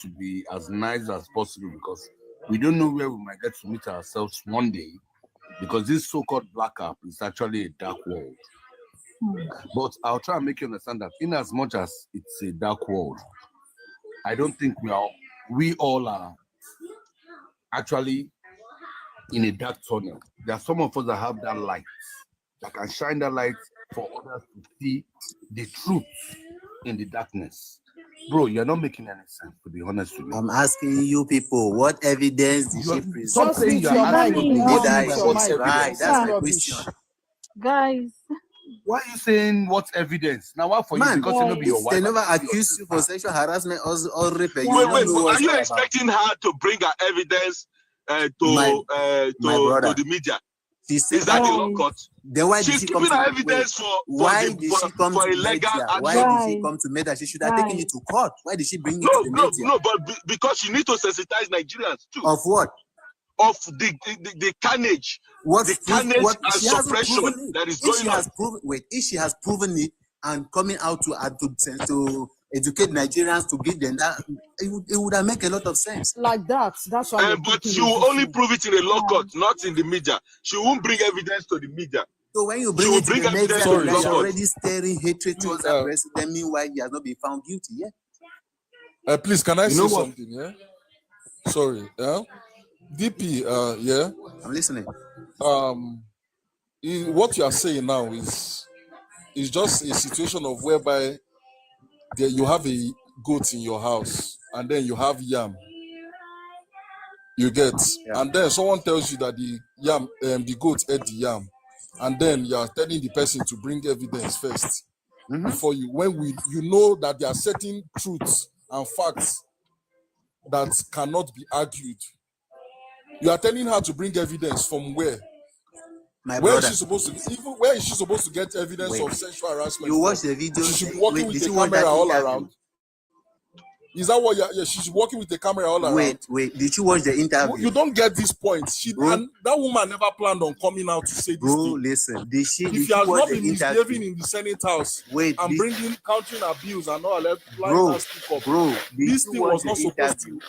to be as nice as possible because we don't know where we might get to meet ourselves one day. Because this so-called black app is actually a dark world. But I'll try and make you understand that in as much as it's a dark world, I don't think we all are actually in a dark tunnel. There are some of us that have that light that can shine that light for others to see the truth in the darkness. Bro, you're not making any sense, to be honest with you. I'm asking you people, what evidence did she present? Stop saying you're asking me Did I? what's Right, evidence. that's my question. Guys. Why are you saying what's evidence? Now what for you? Because you know be your wife. They never accused you for sexual harassment or rape. Wait, are you expecting her to bring her evidence to the media? Is that the law court? Then why she's did she come giving her to evidence for illegal action? Why did she come to media? She should have taken it to court. Why did she bring it to the media? No, but because she needs to sensitize Nigerians too. Of what? Of the carnage. The carnage and suppression that is going on. If she has proven it and coming out to educate Nigerians to give them that, it would have make a lot of sense. Like that. That's why. But she will only prove it in a law court, not in the media. She won't bring evidence to the media. So when you bring it to the media, you're already stirring hatred towards the president. Meanwhile, he has not been found guilty yet. Please, can I say something? Yeah. Sorry. Yeah. DP. Yeah. I'm listening. What you are saying now is just a situation of whereby you have a goat in your house and then you have yam. You get, and then someone tells you that the goat ate the yam, and then you are telling the person to bring evidence first before you. You know that there are certain truths and facts that cannot be argued. You are telling her to bring evidence from where? Where is she supposed to get evidence of sexual harassment? You watch the video. She should be walking with a camera all around. Is that what? She's walking with the camera all around. Wait. Did you watch the interview? You don't get this point. And that woman never planned on coming out to say this thing. Listen. If she has not been misbehaving in the Senate House and countering abuse and all that, this thing was not supposed to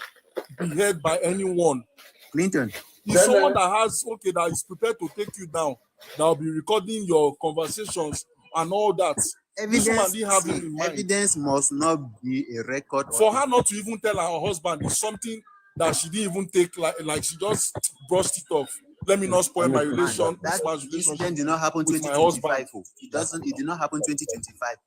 be heard by anyone. Clinton. If someone that is prepared to take you down, that will be recording your conversations and all that. Evidence must not be a record. For her not to even tell her husband is something that she didn't even take, like she just brushed it off. Let me not spoil my relation. That incident did not happen 2025. It did not happen 2025.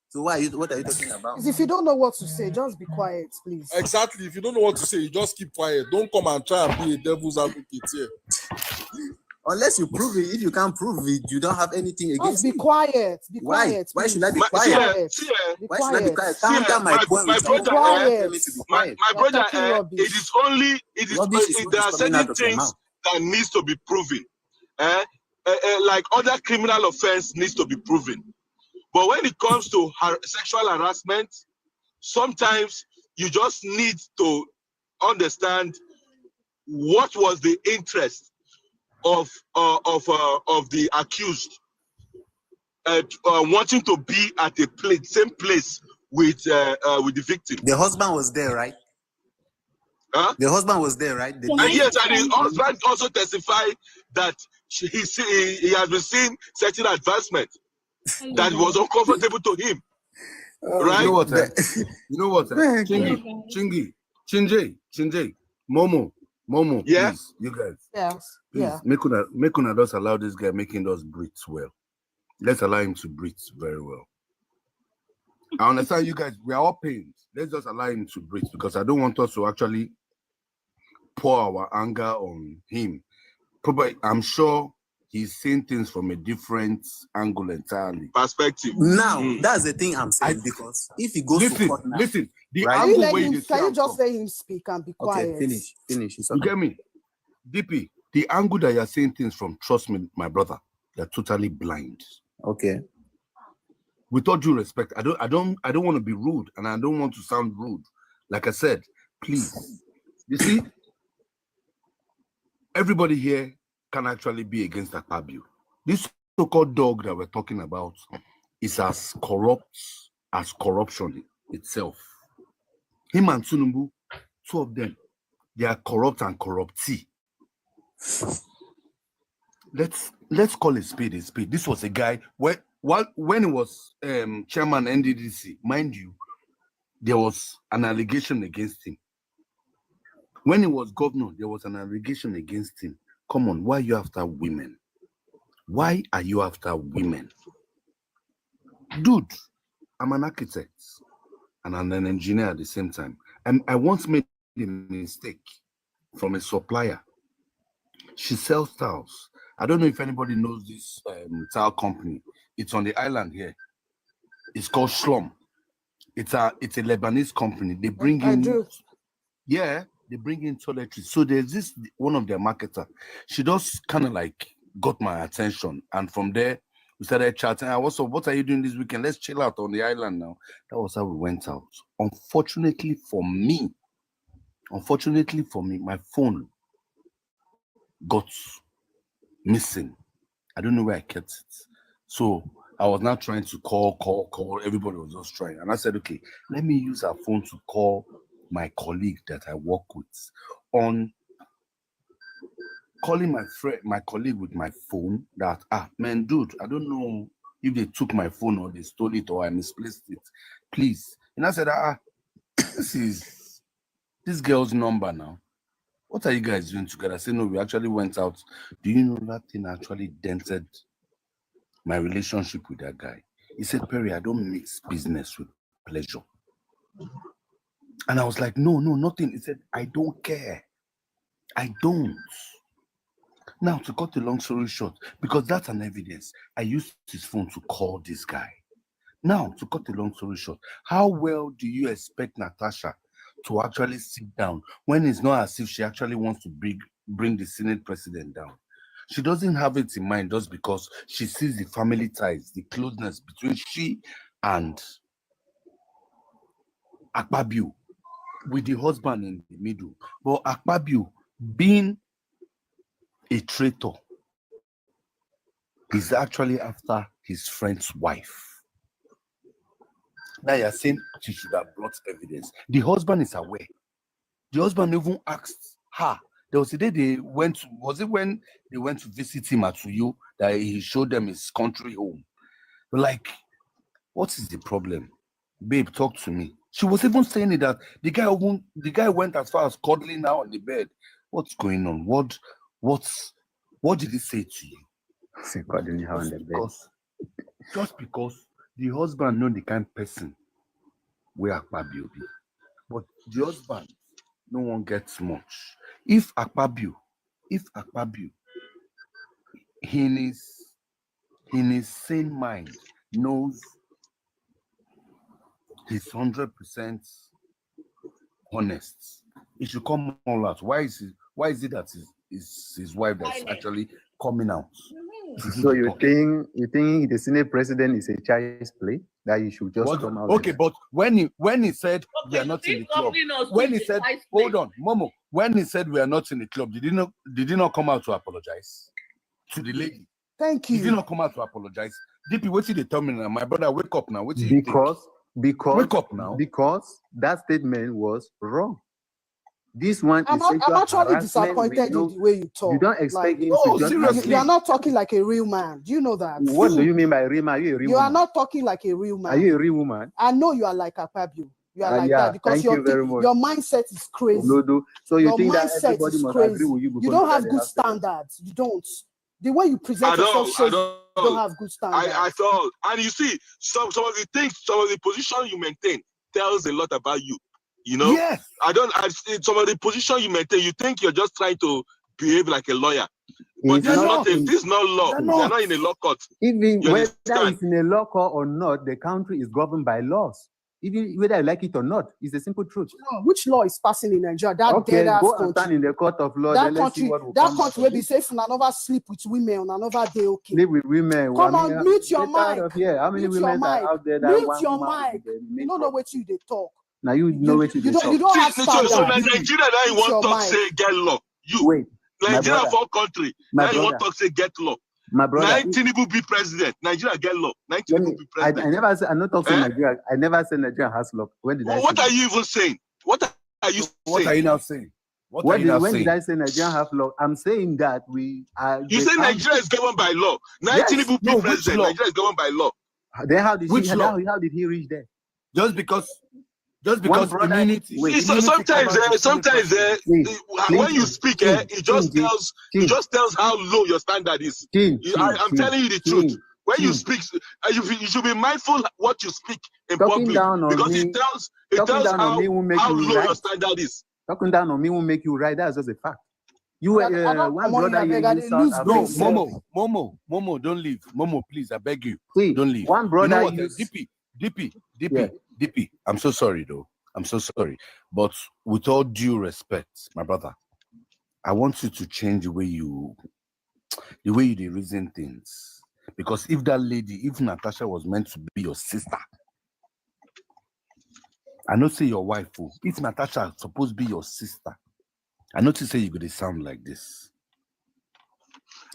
So what are you talking about? If you don't know what to say, just be quiet, please. Exactly. If you don't know what to say, you just keep quiet. Don't come and try and be a devil's advocate here. Unless you prove it. If you can't prove it, you don't have anything against it. Be quiet. Be quiet. Why should I be quiet? Why should I be quiet? Counter my point. My brother, there are certain things that needs to be proven. Like other criminal offense needs to be proven. But when it comes to sexual harassment, sometimes you just need to understand what was the interest of the accused wanting to be at same place with the victim. The husband was there, right? Huh? The husband was there, right? Yes, and his husband also testified that he has been seeing certain advancement that was uncomfortable to him. Right? You know what? Chingy, Momo, yeah, please, you guys. Yes. Please, make una just allow this guy making us breathe well. Let's allow him to breathe very well. I understand you guys, we are all pained. Let's just allow him to breathe because I don't want us to actually pour our anger on him. Probably, I'm sure he's seeing things from a different angle entirely. Perspective. Now, that's the thing I'm saying, because if he goes to court now... Listen, the right? angle can you just let him speak and be quiet? Okay, finish. You get me? DP, the angle that you're saying things from, trust me, my brother, you're totally blind. Okay. With all due respect, I don't want to be rude and I don't want to sound rude. Like I said, please. You see, everybody here can actually be against Akpabio. This so-called dog that we're talking about is as corrupt as corruption itself. Him and Tinubu two of them, they are corrupt and corruptee. Let's call a spade a spade. This was a guy when he was chairman NDDC, mind you, there was an allegation against him. When he was governor, there was an allegation against him. Come on, why are you after women? Why are you after women? Dude, I'm an architect and I'm an engineer at the same time. And I once made a mistake from a supplier. She sells tiles. I don't know if anybody knows this tile company. It's on the island here. It's called Slum. It's a Lebanese company. They bring in, yeah, they bring in toiletries. So there's this one of their marketer. She just kind of like got my attention, and from there we started chatting. What are you doing this weekend? Let's chill out on the island now. That was how we went out. Unfortunately for me, my phone got missing. I don't know where I kept it. So I was now trying to call. Everybody was just trying. And I said, okay, let me use our phone to call my colleague that I work with. On calling my colleague with my phone, that, man, dude, I don't know if they took my phone or they stole it or I misplaced it. Please. And I said, this is this girl's number now. What are you guys doing together? I said, no, we actually went out. Do you know that thing actually dented my relationship with that guy? He said, Perry, I don't mix business with pleasure. And I was like, no, nothing. He said, I don't care. I don't. Now, to cut the long story short, because that's an evidence, I used his phone to call this guy. Now, to cut the long story short, how well do you expect Natasha to actually sit down when it's not as if she actually wants to bring the Senate president down? She doesn't have it in mind just because she sees the family ties, the closeness between she and Akpabio, with the husband in the middle. But Akpabio, being a traitor, is actually after his friend's wife. Now you're saying she should have brought evidence. The husband is aware. The husband even asked her. There was a day they went to, was it when they went to visit him at Uyo that he showed them his country home? Like, what is the problem? Babe, talk to me. She was even saying it that the guy went as far as cuddling her on the bed. What's going on? What did he say to you? Cuddling her on the bed. Just because the husband know the kind of person where Akpabio be. But the husband, no one gets much. If Akpabio, in his sane mind, knows he's 100% honest, it should come all out. Why is it that his wife that's actually coming out? So you think the Senate president is a child's play that you should just come out? Okay, but when he said we are not in the club, when he said, hold on, Momo, when he said we are not in the club, did he not come out to apologize to the lady? Thank you. Did he not come out to apologize? DP, what did they tell me now? My brother, wake up now. What do you think? Because wake up now. Because that statement was wrong. This one I'm actually disappointed in the way you talk. You don't expect him to just... seriously. You are not talking like a real man. Do you know that? What do you mean by real man? Are you a real You woman? are not talking like a real man. Are you a real woman? I know you are like Akpabio. You are like that because your mindset is crazy. Lodo. So you your think that mindset everybody is must crazy. agree with you? You don't have good standards. You don't. The way you present yourself shows you don't have good standards. I thought, and you see, some of the things, some of the position you maintain tells a lot about you. You know, yes. Some of the position you maintain, you think you're just trying to behave like a lawyer, but this is not law. You're not in a law court. Even whether it's in a law court or not, the country is governed by laws. Even whether you like it or not, it's a simple truth. No, which law is passing in Nigeria? That okay, go and stand in the court of law. That country will be safe and never sleep with women on another day. Okay. Sleep with women. Come on, mute your mic. How many women are out there that mute your mic. You don't know what you they talk. Now you know what you talk. You don't have standards. So Nigeria now you want to talk say get law. You wait. Nigeria for country. Now you want to talk say get law. My brother, Tinubu be president. Nigeria get law. Tinubu be president. I never said. I'm not talking Nigeria. I never said Nigeria has law. When did I? What are you even saying? What are you What are saying? you now saying? When did I say Nigeria have law? I'm saying that we are. You say Nigeria is governed by law. Yes. Tinubu No, which president. law? Nigeria is governed by law. Then how did he reach there? Just because brother- immunity. wait. See, so immunity sometimes, covers the when you speak, it just tells how low your standard is. I'm telling you the truth. When you speak, you should be mindful what you speak in Talking public, down on because me- it tells how won't make you low right. your standard is. Talking down on me will make you right. That's just a fact. You I don't one come on brother here, you I dey use lose South No, Africa. Momo, don't leave. Momo, please, I beg you, See, don't leave. one brother You know what? use- DP. I'm so sorry though. I'm so sorry. But with all due respect, my brother, I want you to change the way you dey reason things. Because if Natasha was meant to be your sister, I know say your wife, if Natasha supposed to be your sister, I know to say you could sound like this.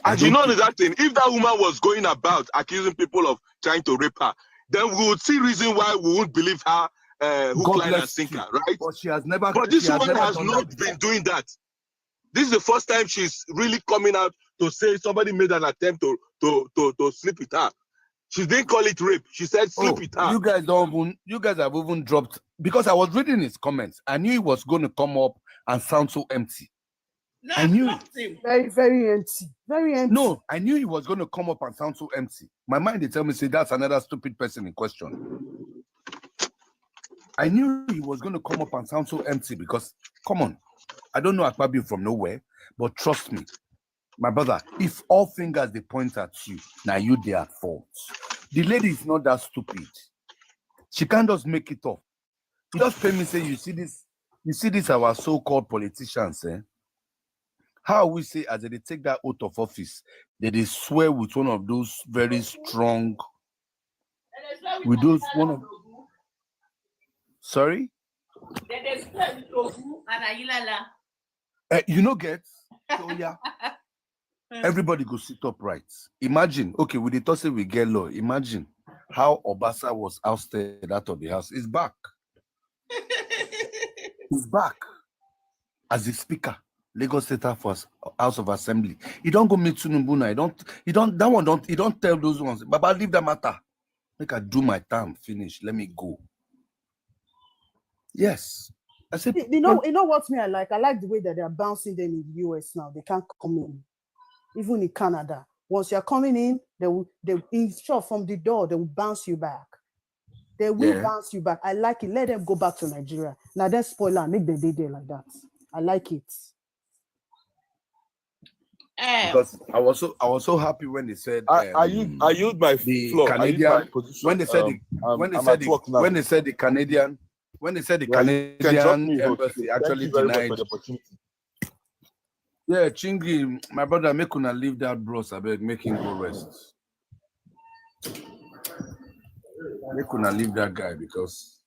And you know that thing, if that woman was going about accusing people of trying to rape her, then we would see reason why we won't believe her hook, line, and sinker, right? But she has never. But this woman has done not that been before. doing that. This is the first time she's really coming out to say somebody made an attempt to sleep with her. She didn't call it rape. She said sleep with her. You guys have even dropped, because I was reading his comments. I knew he was going to come up and sound so empty. I knew it. Very, very empty. Very empty. No, I knew he was going to come up and sound so empty. My mind, they tell me, say that's another stupid person in question. I knew he was going to come up and sound so empty because, come on, I don't know Akpabio from nowhere, but trust me, my brother, if all fingers they point at you, now you they at fault. The lady is not that stupid. She can't just make it up. Just pay me, say, you see this our so-called politicians, how we say as they take that oath of office, they swear with one of those very strong, with those one of, sorry? You know, get, so yeah. Everybody go sit upright. Imagine, okay, with the toss we get law. Imagine how Obasa was ousted out of the house. He's back. He's back as the speaker, Lagos State House of Assembly. He don't go meet Tinubu now. He don't tell those ones. Baba, leave that matter. Make I do my time, finish. Let me go. Yes. I said, you know what me I like? I like the way that they are bouncing them in the US now. They can't come in. Even in Canada. Once you're coming in, they will from the door, they will bounce you back. They will bounce you back. I like it. Let them go back to Nigeria. Now then spoiler, make them day there like that. I like it. Because I was so happy when they said I used my floor. Canadian, I used my position. when they said the Canadian embassy actually denied. For the opportunity. Yeah, Chingy, my brother, make una leave that bros. I beg, make him go rest. Make una leave that guy because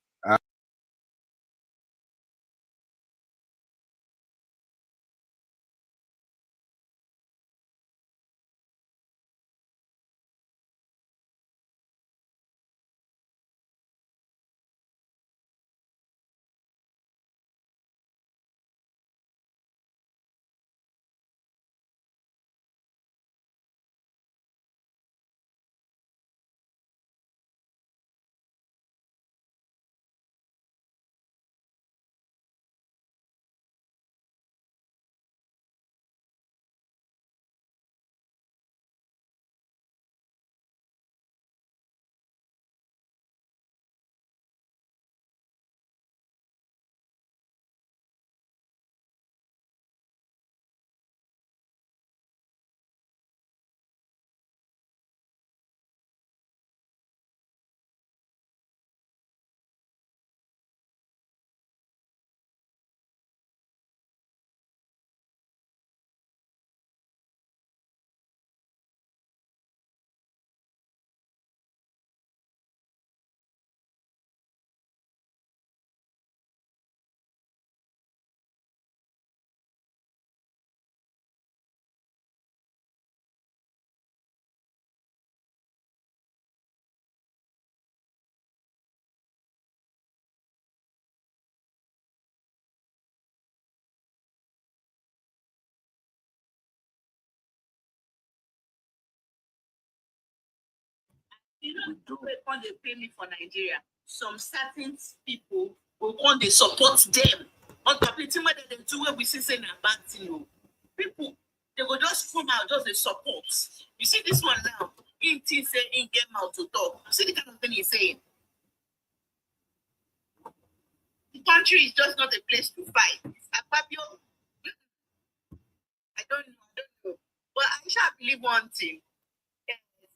You know, when they pay me for Nigeria, some certain people will want to support them. On completing what they do, we see saying a bad thing. People, they will just come out, just the support. You see this one now, he say in get out to talk. You see the kind of thing he's saying. The country is just not a place to fight. Akpabio, I don't know. But I shall believe one thing.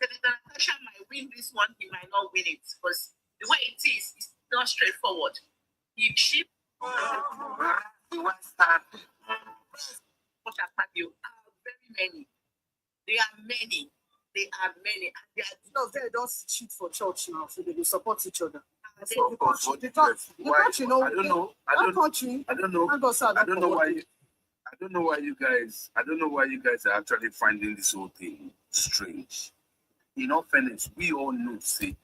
Senator Natasha might win this one, he might not win it. Because the way it is not straightforward. If she but Akpabio are very many. They are many. And they are they don't cheat for church now, so they will support each other. So of course, the country, I don't know why you guys are actually finding this whole thing strange. In all fairness, we all know say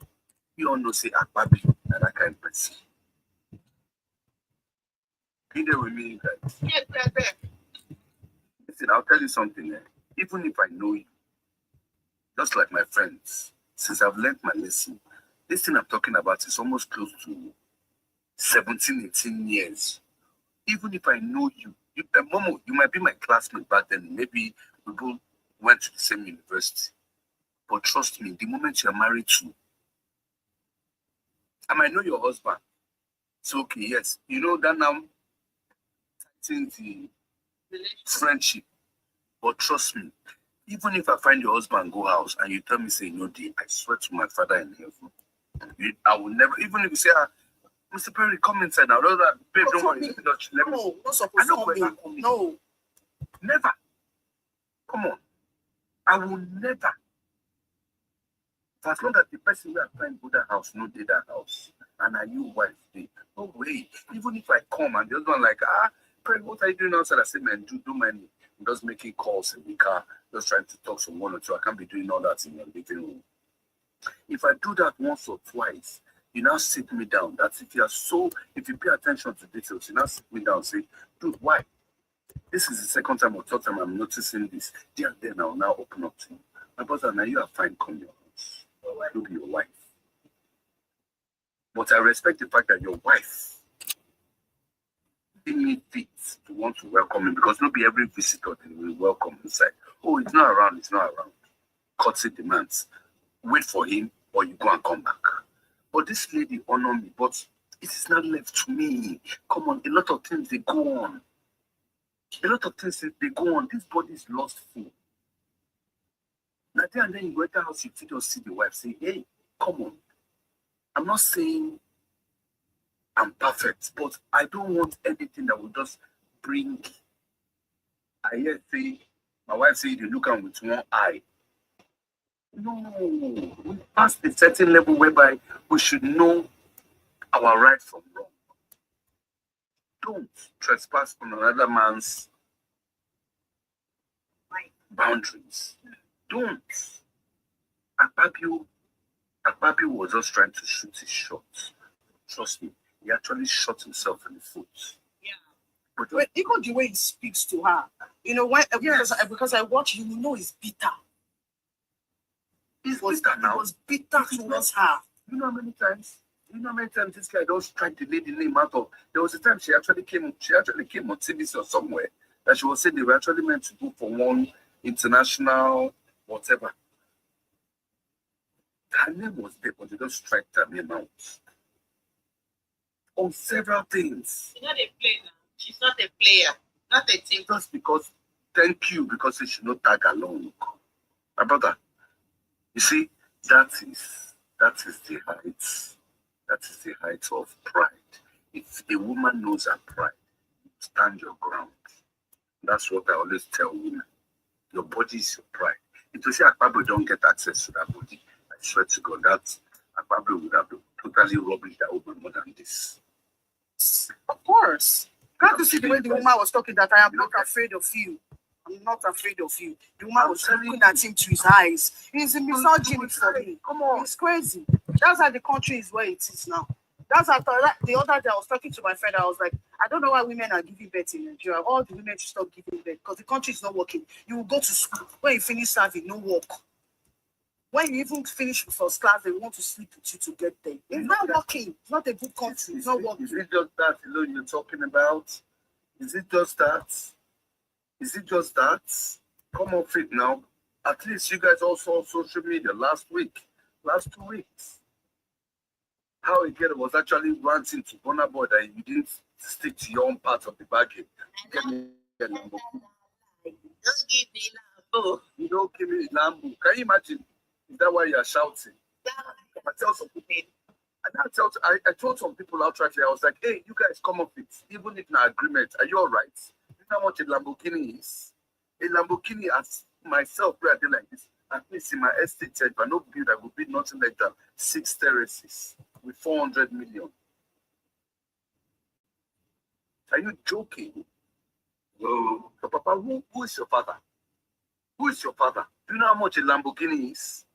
Akpabio that kind of person. Be there with me, guys. yes, Listen, I'll tell you something. Even if I know you, just like my friends, since I've learned my lesson, this thing I'm talking about is almost close to 17, 18 years. Even if I know you, Momo, you might be my classmate back then. Maybe we both went to the same university. But trust me, the moment you're married to, I might know your husband. So, okay, yes. You know that now, the friendship. But trust me, even if I find your husband go house and you tell me, say, no, I swear to my Father in heaven, I will never, even if you say, Mr. Perry, come inside now. Babe, don't worry. No, not supposed to come in. No. Never. Come on. I will never. For as long as the person we are trying to go that house, no day that house, and are you wife day? No way. Even if I come and the other one like, Perry, what are you doing outside? I say, man, do money. I'm just making calls in the car, just trying to talk to one or two. I can't be doing all that in your living room. If I do that once or twice, you now sit me down. That's if you pay attention to details, you now sit me down and say, dude, why? This is the second time or third time I'm noticing this. Then I'll now open up to you. My brother, now you are fine, come your house. You'll be your wife. But I respect the fact that your wife didn't need fit to want to welcome him, because not be every visitor they will welcome inside. Oh, it's not around. Courtesy demands. Wait for him or you go and come back. But this lady honor me, but it is not left to me. Come on, a lot of things they go on. This body is lost food. Now and then you go to the house, you just see the wife say, hey, come on. I'm not saying I'm perfect, but I don't want anything that will just bring. I hear say, my wife say you look at with one eye. No, we passed a certain level whereby we should know our right from wrong. Don't trespass on another man's boundaries. Don't. Akpabio was just trying to shoot his shot. Trust me, he actually shot himself in the foot. Yeah. But even the way he speaks to her, you know, why? Because I watch, you know, he's bitter. He was bitter towards her. You know how many times this guy just tried to lay the name out of. There was a time she actually came on TVC or somewhere that she was saying they were actually meant to go for one international whatever. Her name was there, but they just tried her name out on several things. She's not a player. She's not a player. Not a team. Just because, thank you, because she should not tag along. My brother, you see, that is the height. That is the height of pride. If a woman knows her pride, stand your ground. That's what I always tell women. Your body is your pride. If you say Akpabio don't get access to that body, I swear to God, that Akpabio would have totally robbed that woman more than this. Of course. Can't you see the way the woman was talking that I am not afraid of you? I'm not afraid of you. The woman was looking at him to his eyes. He's a misogyny for me. Come on. It's crazy. That's how the country is where it is now. That's after that. The other day I was talking to my friend. I was like, I don't know why women are giving birth in Nigeria. All the women should stop giving birth because the country is not working. You will go to school. When you finish serving, no work. When you even finish first class, they want to sleep with you to get there. It's not working. It's not a good country. It's not working. Is it just that alone you're talking about? Is it just that? Is it just that? Come off it now. At least you guys also on social media last 2 weeks. How a girl was actually ranting to Burna Boy that you didn't stick to your own part of the bargain. Don't give me Lambo. You don't give me Lambo. Can you imagine? Is that why you're shouting? I tell some people, and I told some people outrightly, I was like, hey, you guys come up with, even if not agreement, are you all right? You know how much a Lamborghini is? A Lamborghini as myself, where I did like this, at least in my estate, if I no build, I would build nothing like that. 6 terraces with 400 million. Are you joking? Oh, so Papa, who is your father? Who is your father? Do you know how much a Lamborghini is?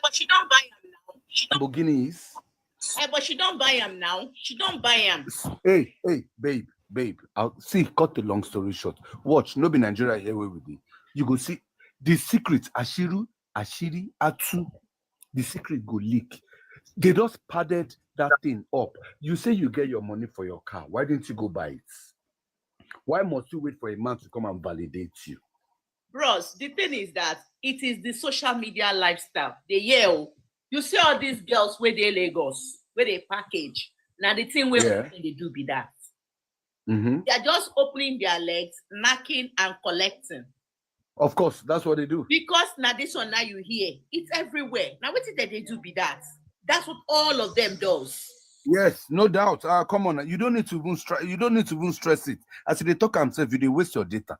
But she don't buy him now. Lamborghini is? But she don't buy him now. She don't buy him. Hey, babe. I'll see, cut the long story short. Watch, no be Nigeria here with it. You go see the secret, Ashiri, Atu, the secret go leak. They just padded that thing up. You say you get your money for your car. Why didn't you go buy it? Why must you wait for a man to come and validate you? Bros, the thing is that it is the social media lifestyle. They yell. You see all these girls where they Lagos, where they package. Now the thing where they do be that. Mm-hmm. They are just opening their legs, knocking and collecting. Of course, that's what they do. Because now this one now you hear, it's everywhere. Now what is that they do be that? That's what all of them does. Yes, no doubt. Come on, you don't need to even stress it. As they talk themselves, you they waste your data.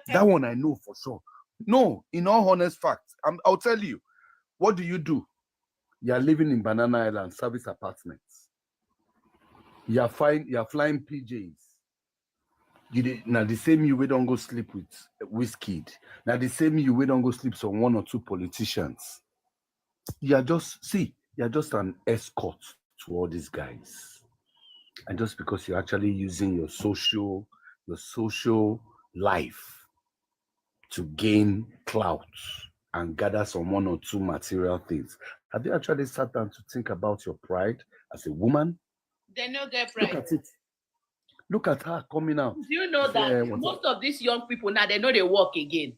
That one I know for sure. No, in all honest facts, I'll tell you. What do? You are living in Banana Island service apartments. You are flying PJs. Now the same you we don't go sleep with Wizkid. Now the same you we don't go sleep with one or two politicians. You're just an escort to all these guys. And just because you're actually using your social life to gain clout and gather some one or two material things. Have you actually sat down to think about your pride as a woman? They know their pride. Look at it. Look at her coming out. Do you know that most of these young people now, they know they work again?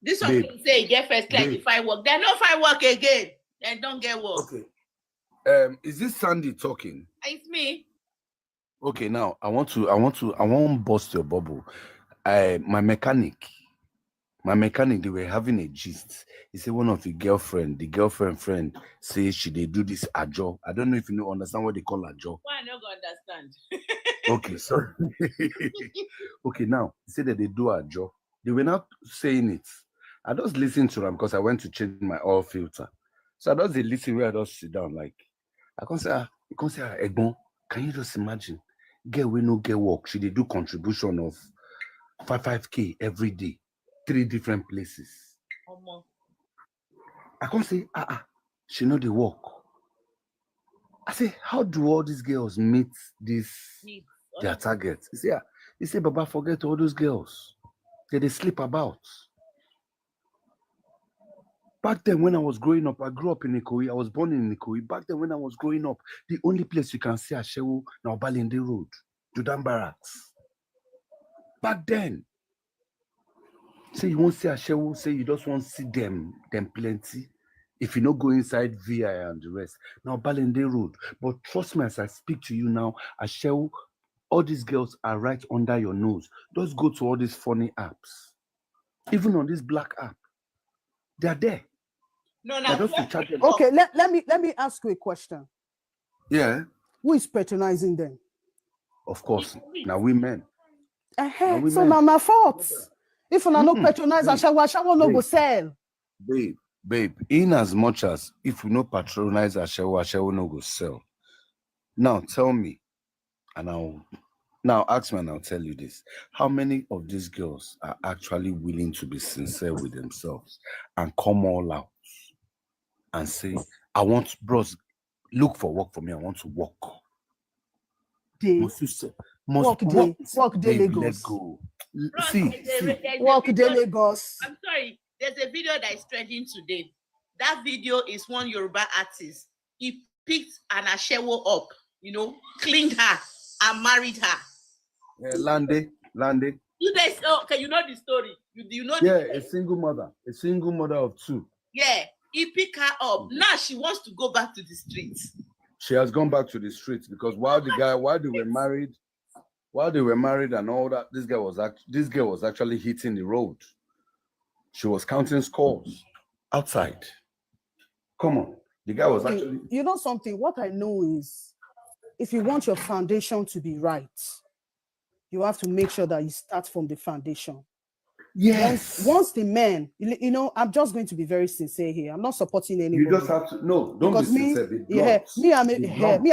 This one can say get first class if I work. They know if I work again, then don't get work. Okay. Is this Sandy talking? It's me. Okay, now I want to bust your bubble. My mechanic, they were having a gist. He said one of the girlfriend friend says she they do this ajo. I don't know if you understand what they call ajo. Why I don't understand? Okay, sorry. Okay, now he said that they do ajo. They were not saying it. I just listened to them because I went to change my oil filter. So I just listen where I just sit down like I can't say Egbon, can you just imagine? Girl we no get work. She they do contribution of 5K every day, 3 different places. I can't say she know the work. I say, how do all these girls meet their target? He say, Baba, forget all those girls. They sleep about. Back then, when I was growing up, I grew up in Ikoyi. I was born in Ikoyi. Back then, when I was growing up, the only place you can see Ashewo now Balinde Road, Jordan Barracks. Back then, say you won't see Ashewo, say you just want to see them plenty. If you not go inside VI and the rest, now Balinde Road. But trust me, as I speak to you now, Ashewo, all these girls are right under your nose. Just go to all these funny apps. Even on this black app, they are there. No. Okay, let me ask you a question. Yeah. Who is patronizing them? Of course. Now we men. So now my fault. If I no patronize, Ashewo no go sell. Babe, in as much as if we no patronize Ashewo no go sell. Now tell me, and now ask me and I'll tell you this. How many of these girls are actually willing to be sincere with themselves and come all out and say, I want, bros, look for work for me, I want to work. Work day Lagos. Let's go. Work day Lagos. I'm sorry, there's a video that is trending today. That video is one Yoruba artist. He picked an Ashewo up, cleaned her and married her. Lande. You guys, okay, you know the story. You know Yeah, a single mother of two. Yeah, he picked her up. Now she wants to go back to the streets. She has gone back to the streets because while they were married and all that, this girl was actually hitting the road. She was counting scores outside. Come on. The guy was actually... You know something? What I know is, if you want your foundation to be right, you have to make sure that you start from the foundation. Yes. Once the men, I'm just going to be very sincere here. I'm not supporting anybody. You just have to, don't because be sincere.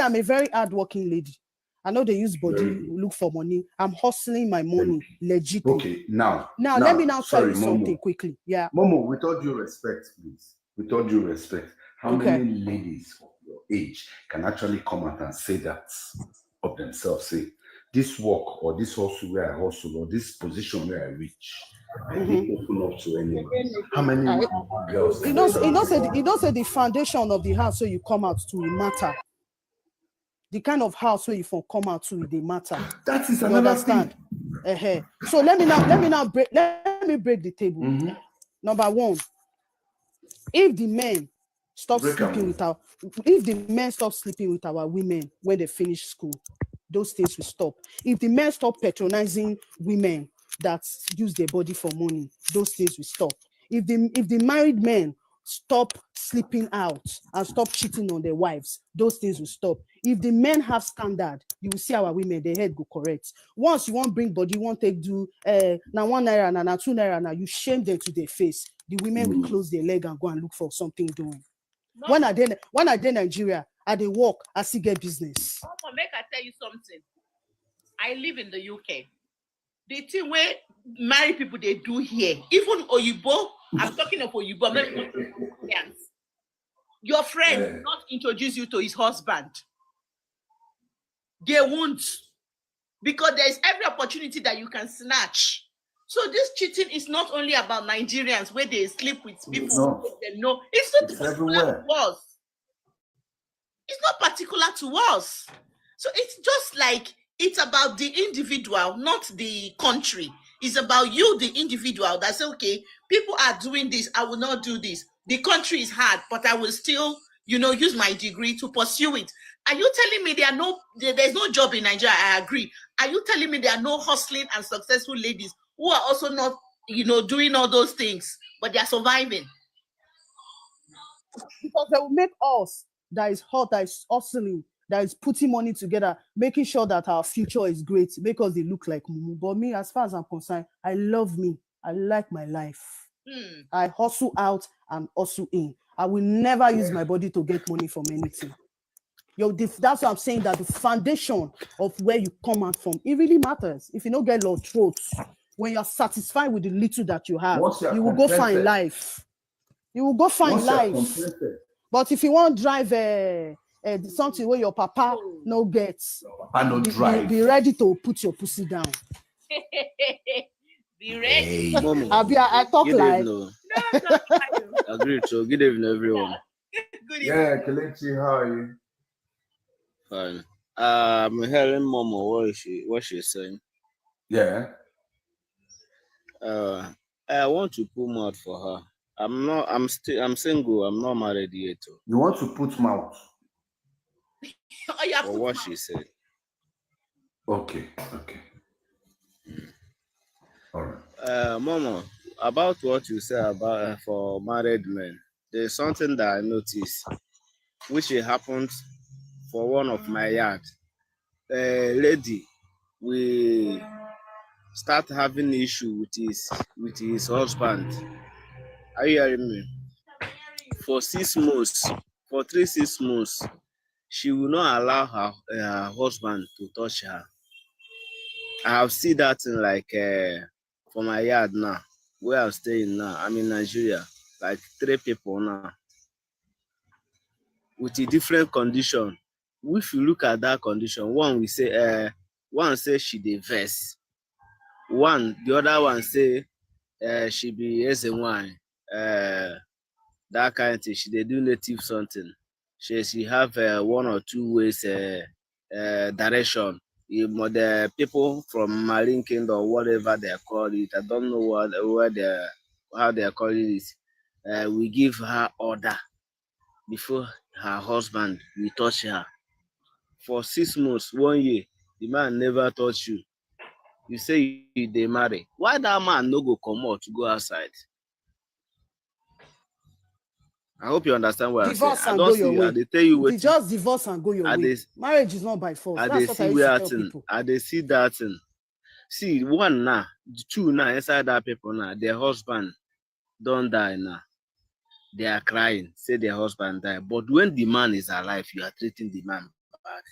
I'm a very hardworking lady. I know they use body, look for money. I'm hustling my money legitly. Okay, now let me tell you something quickly. Yeah. Momo, with all due respect, please. With all due respect, how many ladies of your age can actually come out and say that of themselves? Say, this work or this hustle where I hustle or this position where I reach, I didn't open up to anyone. How many girls? You don't say the foundation of the house, so you come out to it matter. The kind of house where you come out to it, they matter. That is another thing. So let me break the table. Number one, if the men stop sleeping with our women when they finish school, those things will stop. If the men stop patronizing women that use their body for money, those things will stop. If the married men stop sleeping out and stop cheating on their wives, those things will stop. If the men have standard, you will see our women, their head go correct. Once you want bring body, want take do now 1 naira now 2 naira now, you shame them to their face. The women will close their leg and go and look for something doing. When I did Nigeria, I dey work, I still get business. Make I tell you something. I live in the UK. The thing where married people they do here, even Oyibo, I'm talking of Oyibo, your friend will not introduce you to his husband. They won't. Because there's every opportunity that you can snatch. So this cheating is not only about Nigerians where they sleep with people they know. It's not particular to us. It's not particular to us. So it's just like it's about the individual, not the country. It's about you, the individual, that say, okay, people are doing this, I will not do this. The country is hard, but I will still, use my degree to pursue it. Are you telling me there's no job in Nigeria? I agree. Are you telling me there are no hustling and successful ladies who are also not, doing all those things, but they are surviving? Because they will make us that is hot, that is hustling, that is putting money together, making sure that our future is great, because they look like Mumu. But me, as far as I'm concerned, I love me. I like my life. I hustle out and hustle in. I will never use my body to get money from anything. That's what I'm saying, that the foundation of where you come out from, it really matters. If you don't get low throats, when you're satisfied with the little that you have, you will go find life. You will go find life. But if you want to drive something where your papa no gets, be ready to put your pussy down. Be ready. Hey, Mommy. I talk like. No, agreed. So good evening, everyone. Good evening. Yeah, Kelechi, how are you? Fine. I'm hearing Momo. What she's saying. Yeah. I want to pull mouth for her. I'm single. I'm not married yet. You want to put mouth? For what she said. Okay. All right. Momo, about what you said about for married men, there's something that I noticed, which happened for one of my yard. A lady, we start having issue with his husband. Are you hearing me? For 6 months, for 6 months, she will not allow her husband to touch her. I have seen that in for my yard now, where I'm staying now. I'm in Nigeria, like 3 people now, with a different condition. If you look at that condition, one say she dey vex. The other one say she be as a wine. that kind of thing. She they do native something. She have 1 or 2 ways direction. The people from Marine Kingdom, whatever they call it, I don't know how they are calling it. We give her order before her husband will touch her. For 6 months, 1 year, the man never touch you. You say they marry. Why that man no go come out to go outside? I hope you understand what Divorce I'm saying. and go your way. They tell you what. Just divorce and go your way. Marriage is not by force. That's what I used to tell people. They see that thing. See, 1 now, 2 now, inside that people now, their husband don't die now. They are crying, say their husband died. But when the man is alive, you are treating the man bad.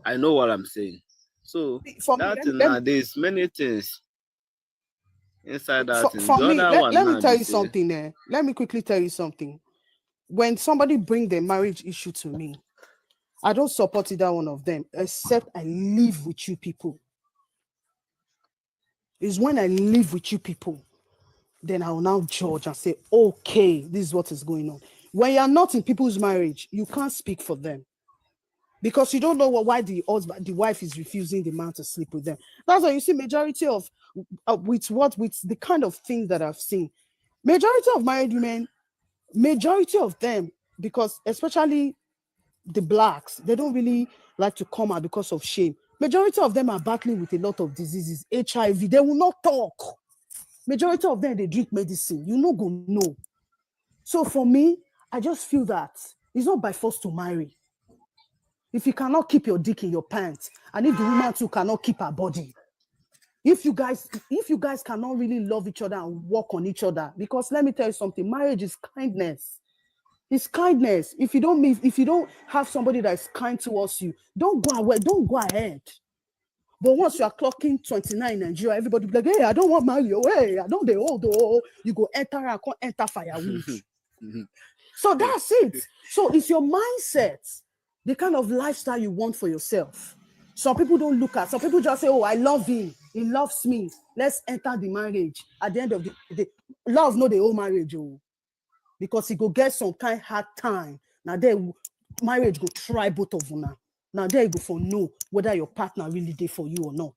I know what I'm saying. So for that me, now, there's many things inside that. For me, let me tell you something there. Let me quickly tell you something. When somebody bring their marriage issue to me, I don't support either one of them, except I live with you people. It's when I live with you people, then I will now judge and say, okay, this is what is going on. When you're not in people's marriage, you can't speak for them. Because you don't know why the wife is refusing the man to sleep with them. That's why you see majority of, with the kind of things that I've seen, majority of married women, majority of them, because especially the blacks, they don't really like to come out because of shame. Majority of them are battling with a lot of diseases, HIV, they will not talk. Majority of them, they drink medicine. You no go know. So for me, I just feel that it's not by force to marry. If you cannot keep your dick in your pants, and if the woman too cannot keep her body, if you guys cannot really love each other and work on each other, because let me tell you something, marriage is kindness. It's kindness. If you don't have somebody that is kind towards you, don't go ahead. But once you are clocking 29 in Nigeria, everybody be like, hey, I don't want to marry you. Hey, I don't they old. You go enter and can't enter firewood. So that's it. So it's your mindset, the kind of lifestyle you want for yourself. Some people don't look at, some people just say, oh, I love him. He loves me. Let's enter the marriage. At the end of the day, love no the whole marriage, because he go get some kind of hard time. Now then, marriage go try both of you now. Now there you go for know whether your partner really did for you or not.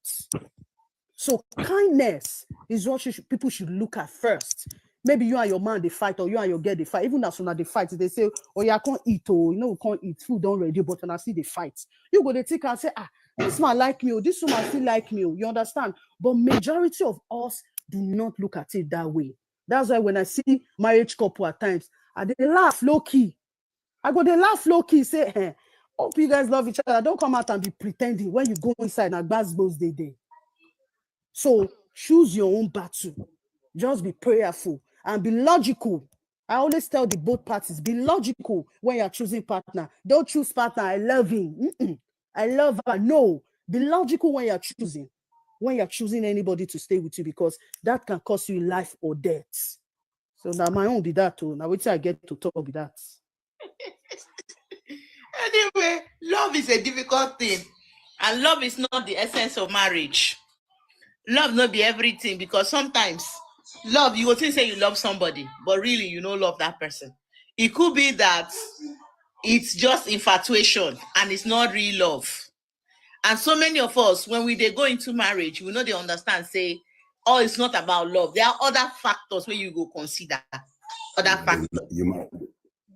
So kindness is what people should look at first. Maybe you and your man they fight, or you and your girl they fight. Even as soon as they fight, they say, oh yeah, I can't eat, we can't eat, food don't ready, but when I see they fight, you go they take and say, this man like me, this woman still like me, you understand? But majority of us do not look at it that way. That's why when I see marriage couple at times, they laugh low key. They laugh low key, say, hey, hope you guys love each other. Don't come out and be pretending when you go inside and Gbasgbos day. So choose your own battle. Just be prayerful and be logical. I always tell the both parties, be logical when you're choosing partner. Don't choose partner, I love him. I love her. No, be logical when you're choosing. When you're choosing anybody to stay with you, because that can cost you life or death. So now my own be that too. Now wait till I get to talk with that. Anyway, love is a difficult thing, and love is not the essence of marriage. Love not be everything, because sometimes love, you will think say you love somebody, but really you don't love that person. It could be that it's just infatuation and it's not real love. And so many of us, when they go into marriage, we know they understand, say, oh, it's not about love. There are other factors where you go consider. Other factors. You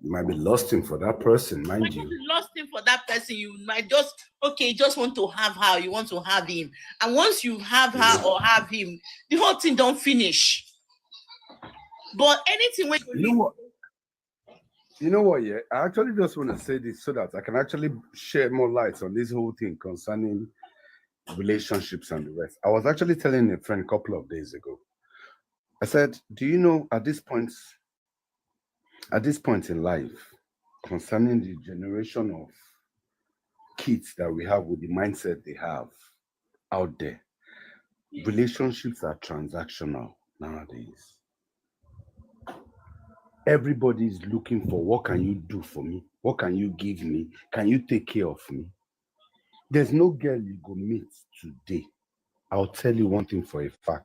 might be lusting for that person, mind you. Lusting for that person, you might just want to have her, you want to have him. And once you have her or have him, the whole thing don't finish. But anything when you know what, yeah, I actually just want to say this so that I can actually share more light on this whole thing concerning relationships and the rest. I was actually telling a friend a couple of days ago. I said, do you know at this point in life, concerning the generation of kids that we have with the mindset they have out there, relationships are transactional nowadays. Everybody is looking for, what can you do for me? What can you give me? Can you take care of me? There's no girl you go meet today. I'll tell you one thing for a fact.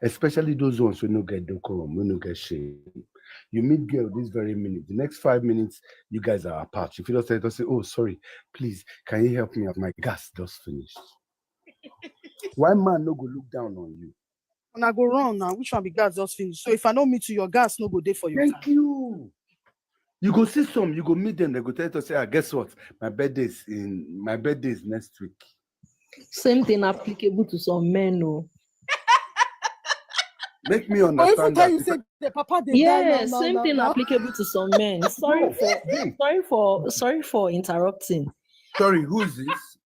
Especially those ones who no get decorum, who no get shame. You meet girl this very minute. The next 5 minutes, you guys are apart. If you don't say, oh, sorry, please, can you help me out? My gas just finished. Why man no go look down on you? And I go wrong now. Which one be gas just finished? So if I don't meet you, your gas no go there for you. Thank you. You go see some, you go meet them, they go tell you to say, guess what? My birthday is next week. Same thing applicable to some men, no. Make me understand that. You say the papa same thing applicable to some men. Sorry for interrupting. Sorry, who is this?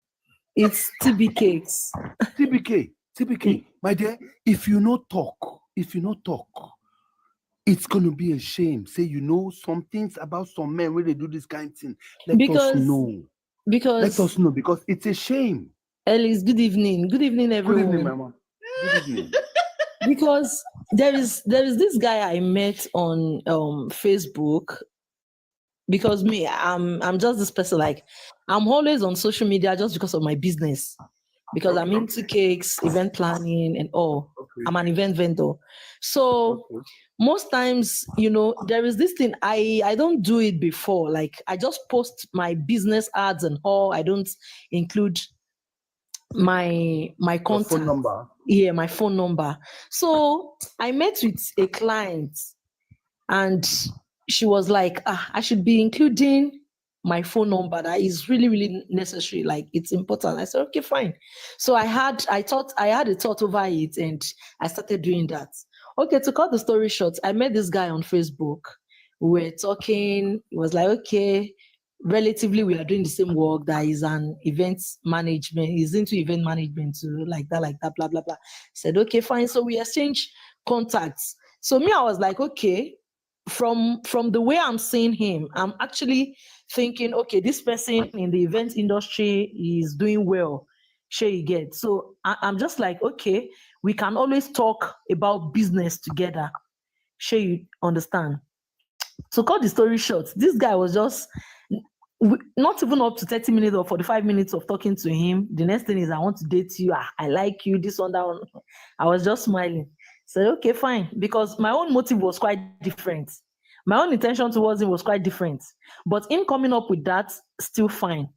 It's TB Cakes. TBK, my dear, if you not talk, it's gonna be a shame. Say you know some things about some men when they do this kind of thing. Let us know because it's a shame. Ellis, good evening. Good evening, everyone. Good evening, Mama. Good evening. Because there is this guy I met on Facebook. Because me, I'm just this person, like I'm always on social media just because of my business. Because I'm into cakes, event planning, and all. Okay. I'm an event vendor. So most times, there is this thing, I don't do it before. Like I just post my business ads and all. I don't include my contact. Phone number. Yeah, my phone number. So I met with a client and she was like, I should be including my phone number. That is really, really necessary. Like it's important. I said, okay, fine. So I had a thought over it and I started doing that. Okay, to cut the story short, I met this guy on Facebook. We were talking. It was like, okay, relatively we are doing the same work. That is an event management. He's into event management too, like that, blah, blah, blah. Said, okay, fine. So we exchange contacts. So me, I was like, okay, from the way I'm seeing him, I'm actually thinking, okay, this person in the event industry is doing well. Sure you get. So I'm just like, okay, we can always talk about business together. Sure you understand. So cut the story short, this guy was just not even up to 30 minutes or 45 minutes of talking to him. The next thing is, I want to date you. I like you, this one, that one. I was just smiling. So, okay, fine. Because my own motive was quite different. My own intention towards him was quite different. But him coming up with that, still fine.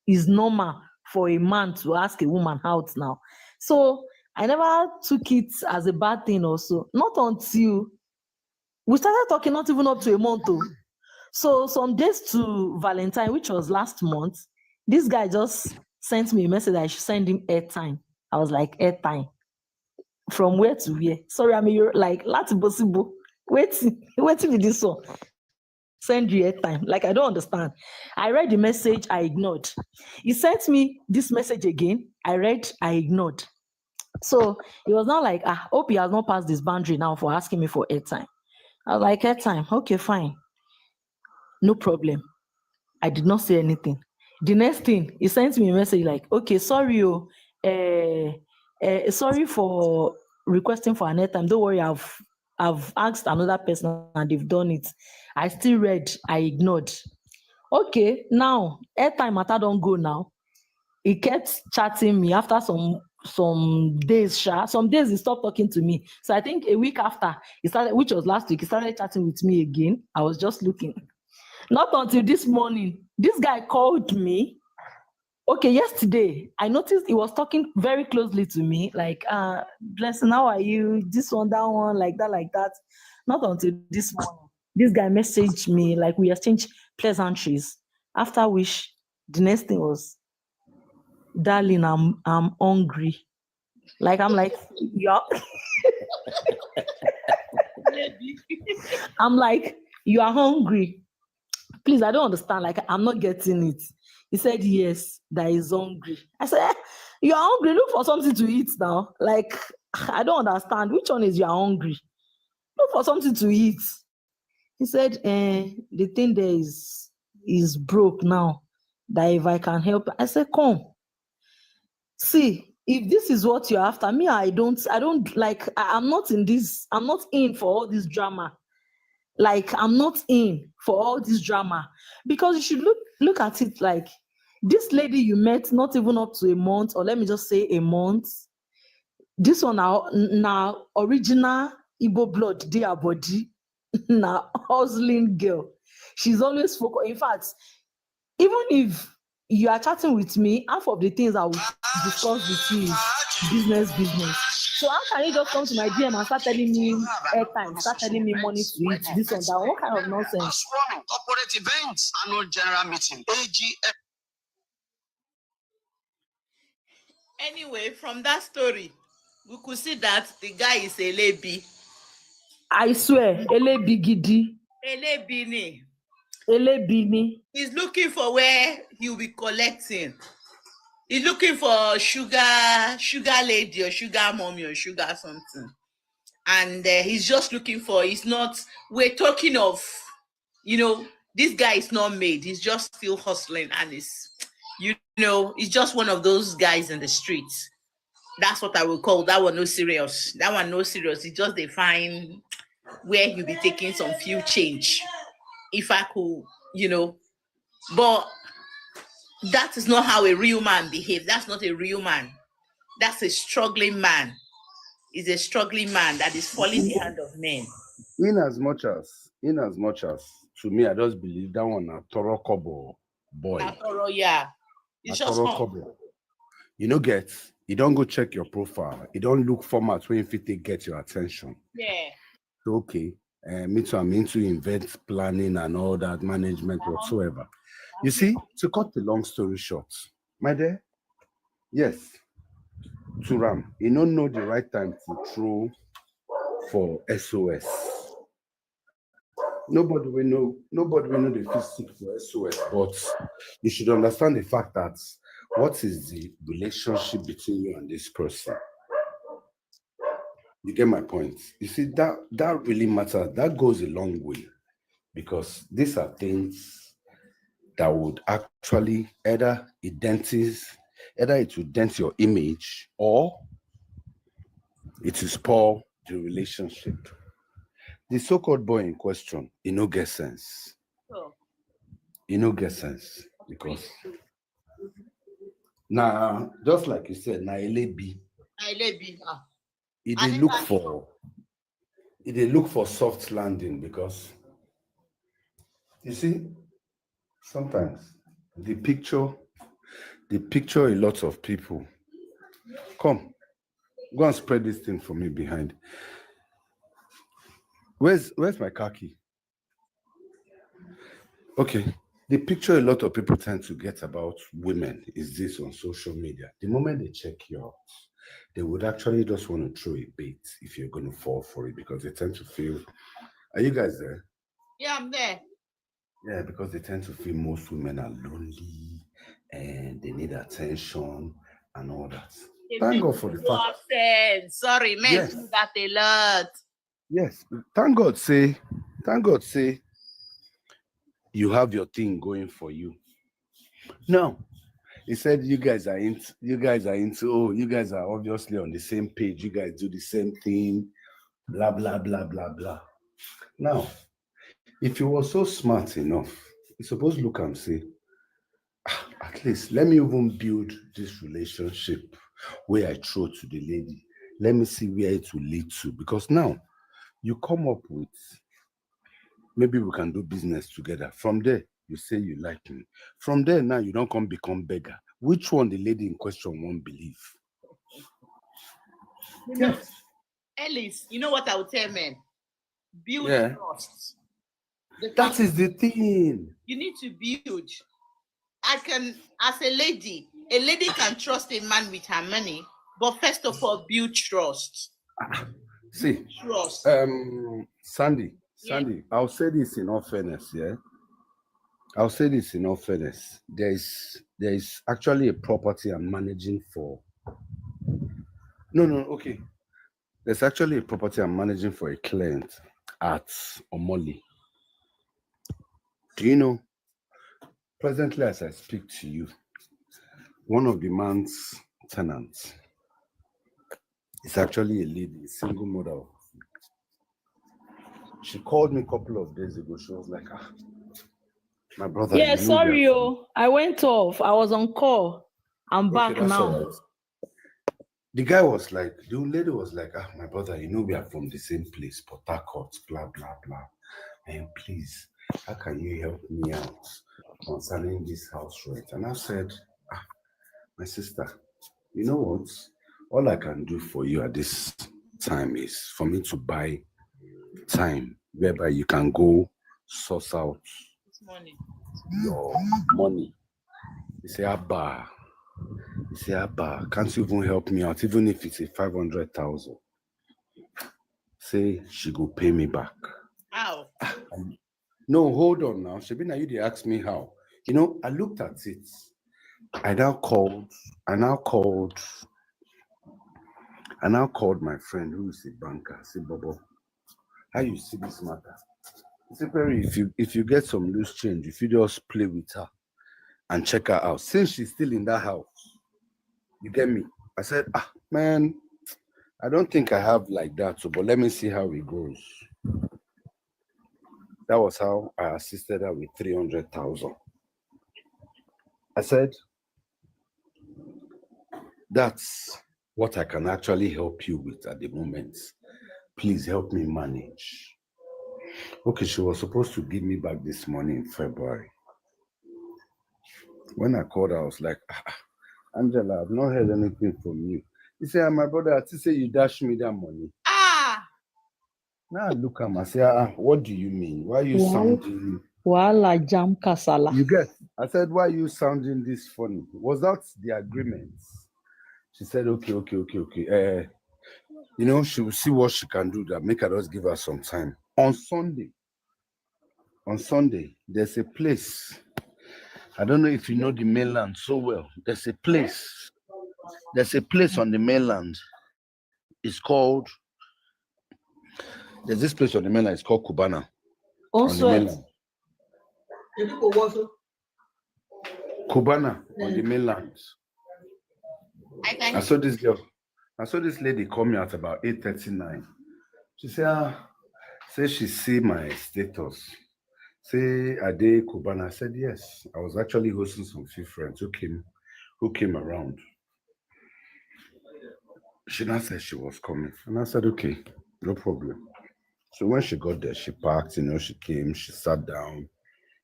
It's normal for a man to ask a woman out now. So I never took it as a bad thing also. Not until we started talking, not even up to a month. So some days to Valentine, which was last month, this guy just sent me a message that I should send him airtime. I was like, airtime? From where to where? Sorry, I'm like, that's possible. Wait with this one. Send you airtime. Like, I don't understand. I read the message, I ignored. He sent me this message again. I read, I ignored. So it was not like, hope he has not passed this boundary now for asking me for airtime. I was like, airtime, okay, fine. No problem. I did not say anything. The next thing, he sent me a message like, okay, sorry, sorry for requesting for an airtime. Don't worry, I've asked another person and they've done it. I still read, I ignored. Okay, now airtime matter don't go now. He kept chatting me after some days. Some days he stopped talking to me. So I think a week after he started, which was last week, he started chatting with me again. I was just looking. Not until this morning, this guy called me. Okay, yesterday, I noticed he was talking very closely to me, like, Blessing, how are you? This one, that one, like that. Not until this morning, this guy messaged me, like we exchanged pleasantries, after which the next thing was, darling, I'm hungry. Like, I'm like, yeah. I'm like, you are hungry. Please, I don't understand. Like, I'm not getting it. He said, yes, that is hungry. I said, you're hungry. Look for something to eat now. Like, I don't understand. Which one is you're hungry? Look for something to eat. He said, the thing there is broke now. That if I can help. I said, come. See, if this is what you're after, me, I don't like, I'm not in this. I'm not in for all this drama. Like, I'm not in for all this drama, because you should look at it like this lady you met not even up to a month, or let me just say a month, this one now original Igbo blood, dear body, now hustling girl. She's always focused. In fact, even if you are chatting with me, half of the things I will discuss with you is business. So how can you just come to my DM and start telling me airtime, start telling me money to eat, this and that? What kind of nonsense? Corporate events, annual general meeting, AGM. Anyway, from that story, we could see that the guy is a Elebi. I swear, Elebi gidi. Elebini. Elebini. He's looking for where he'll be collecting. He's looking for sugar lady or sugar mommy or sugar something. And he's just looking for, we're talking of, this guy is not made. He's just still hustling and he's just one of those guys in the streets. That's what I would call that one no serious. That one no serious. It's just they find where he'll be taking some few change. If I could, but that is not how a real man behaves. That's not a real man. That's a struggling man. Is a struggling man that is falling the hand of men. In as much as to me, I just believe that one a Toro Kobo boy. A Toro, yeah. It's just Kobo. You don't go check your profile. You don't look format where if it get your attention. Yeah. So, okay. Me too, I'm into event planning and all that management whatsoever. You see, to cut the long story short, my dear, yes, Turam, you don't know the right time to throw for SOS. Nobody will know the physics for SOS, but you should understand the fact that what is the relationship between you and this person? You get my point. You see, that really matters. That goes a long way because these are things that would actually either it will dent your image or it will spoil the relationship. The so-called boy in question, it no get sense. It no get sense because now, just like you said, na Elebi. They look for soft landing because you see, sometimes the picture a lot of people. Come, go and spread this thing for me behind. Where's my car key? Okay. The picture a lot of people tend to get about women is this on social media. The moment they check you out, they would actually just want to throw a bait if you're going to fall for it because they tend to feel, are you guys there? Yeah, I'm there. Yeah, because they tend to feel most women are lonely and they need attention and all that. Thank God for the fact. Sorry, men do that a lot. Yes, thank God say you have your thing going for you. No. He said you guys are obviously on the same page, you guys do the same thing, blah blah blah blah blah. Now, if you were so smart enough, you're supposed to look and say, at least let me even build this relationship where I throw to the lady. Let me see where it will lead to. Because now you come up with, maybe we can do business together. From there, you say you like me. From there, now you don't become beggar. Which one the lady in question won't believe? Yes. Ellis, you know what I would tell men? Build trust. That is the thing. You need to build. As a lady can trust a man with her money, but first of all, build trust. See, trust. Sandy, I'll say this in all fairness, yeah? I'll say this in all fairness. There is actually a property I'm managing for. Okay. There's actually a property I'm managing for a client at Omoli. Do you know, presently as I speak to you, one of the man's tenants is actually a lady, a single mother. She called me a couple of days ago. She was like, my brother. Yeah, sorry, I went off. I was on call. I'm back now. the guy was like, the lady was like, my brother, you know we are from the same place, Port Harcourt, blah, blah, blah. And please, how can you help me out concerning this house rent? And I said, my sister, you know what? All I can do for you at this time is for me to buy time whereby you can go source out your money. He said, Abba, can't you even help me out, even if it's a 500,000? Say she go pay me back. How? No, hold on now. Shabina, you did ask me how. You know, I looked at it. I now called my friend who is a banker. I said, Bobo, how you see this matter? He said, Perry, if you get some loose change, if you just play with her and check her out, since she's still in that house, you get me? I said, man, I don't think I have like that, so but let me see how it goes. That was how I assisted her with 300,000. I said, that's what I can actually help you with at the moment. Please help me manage. Okay, she was supposed to give me back this money in February. When I called her, I was like, Angela, I've not heard anything from you. He said, my brother, I say you dash me that money. Now I look at him, I say, what do you mean? Why are you sounding... Wala jam kasala. You get? I said, why are you sounding this funny? Was that the agreement? She said, okay. You know, she will see what she can do that make her just give her some time. On Sunday, there's a place. I don't know if you know the mainland so well. There's a place on the mainland. It's called, there's this place on the mainland, it's called Cubana. Also, on the mainland. Cubana on the mainland. I saw this lady call me at about 8:39. She said, say she see my status. Say, are they Cubana? I said, yes. I was actually hosting some few friends who came around. She now said she was coming. And I said, okay, no problem. So when she got there, she parked, you know, she came, she sat down,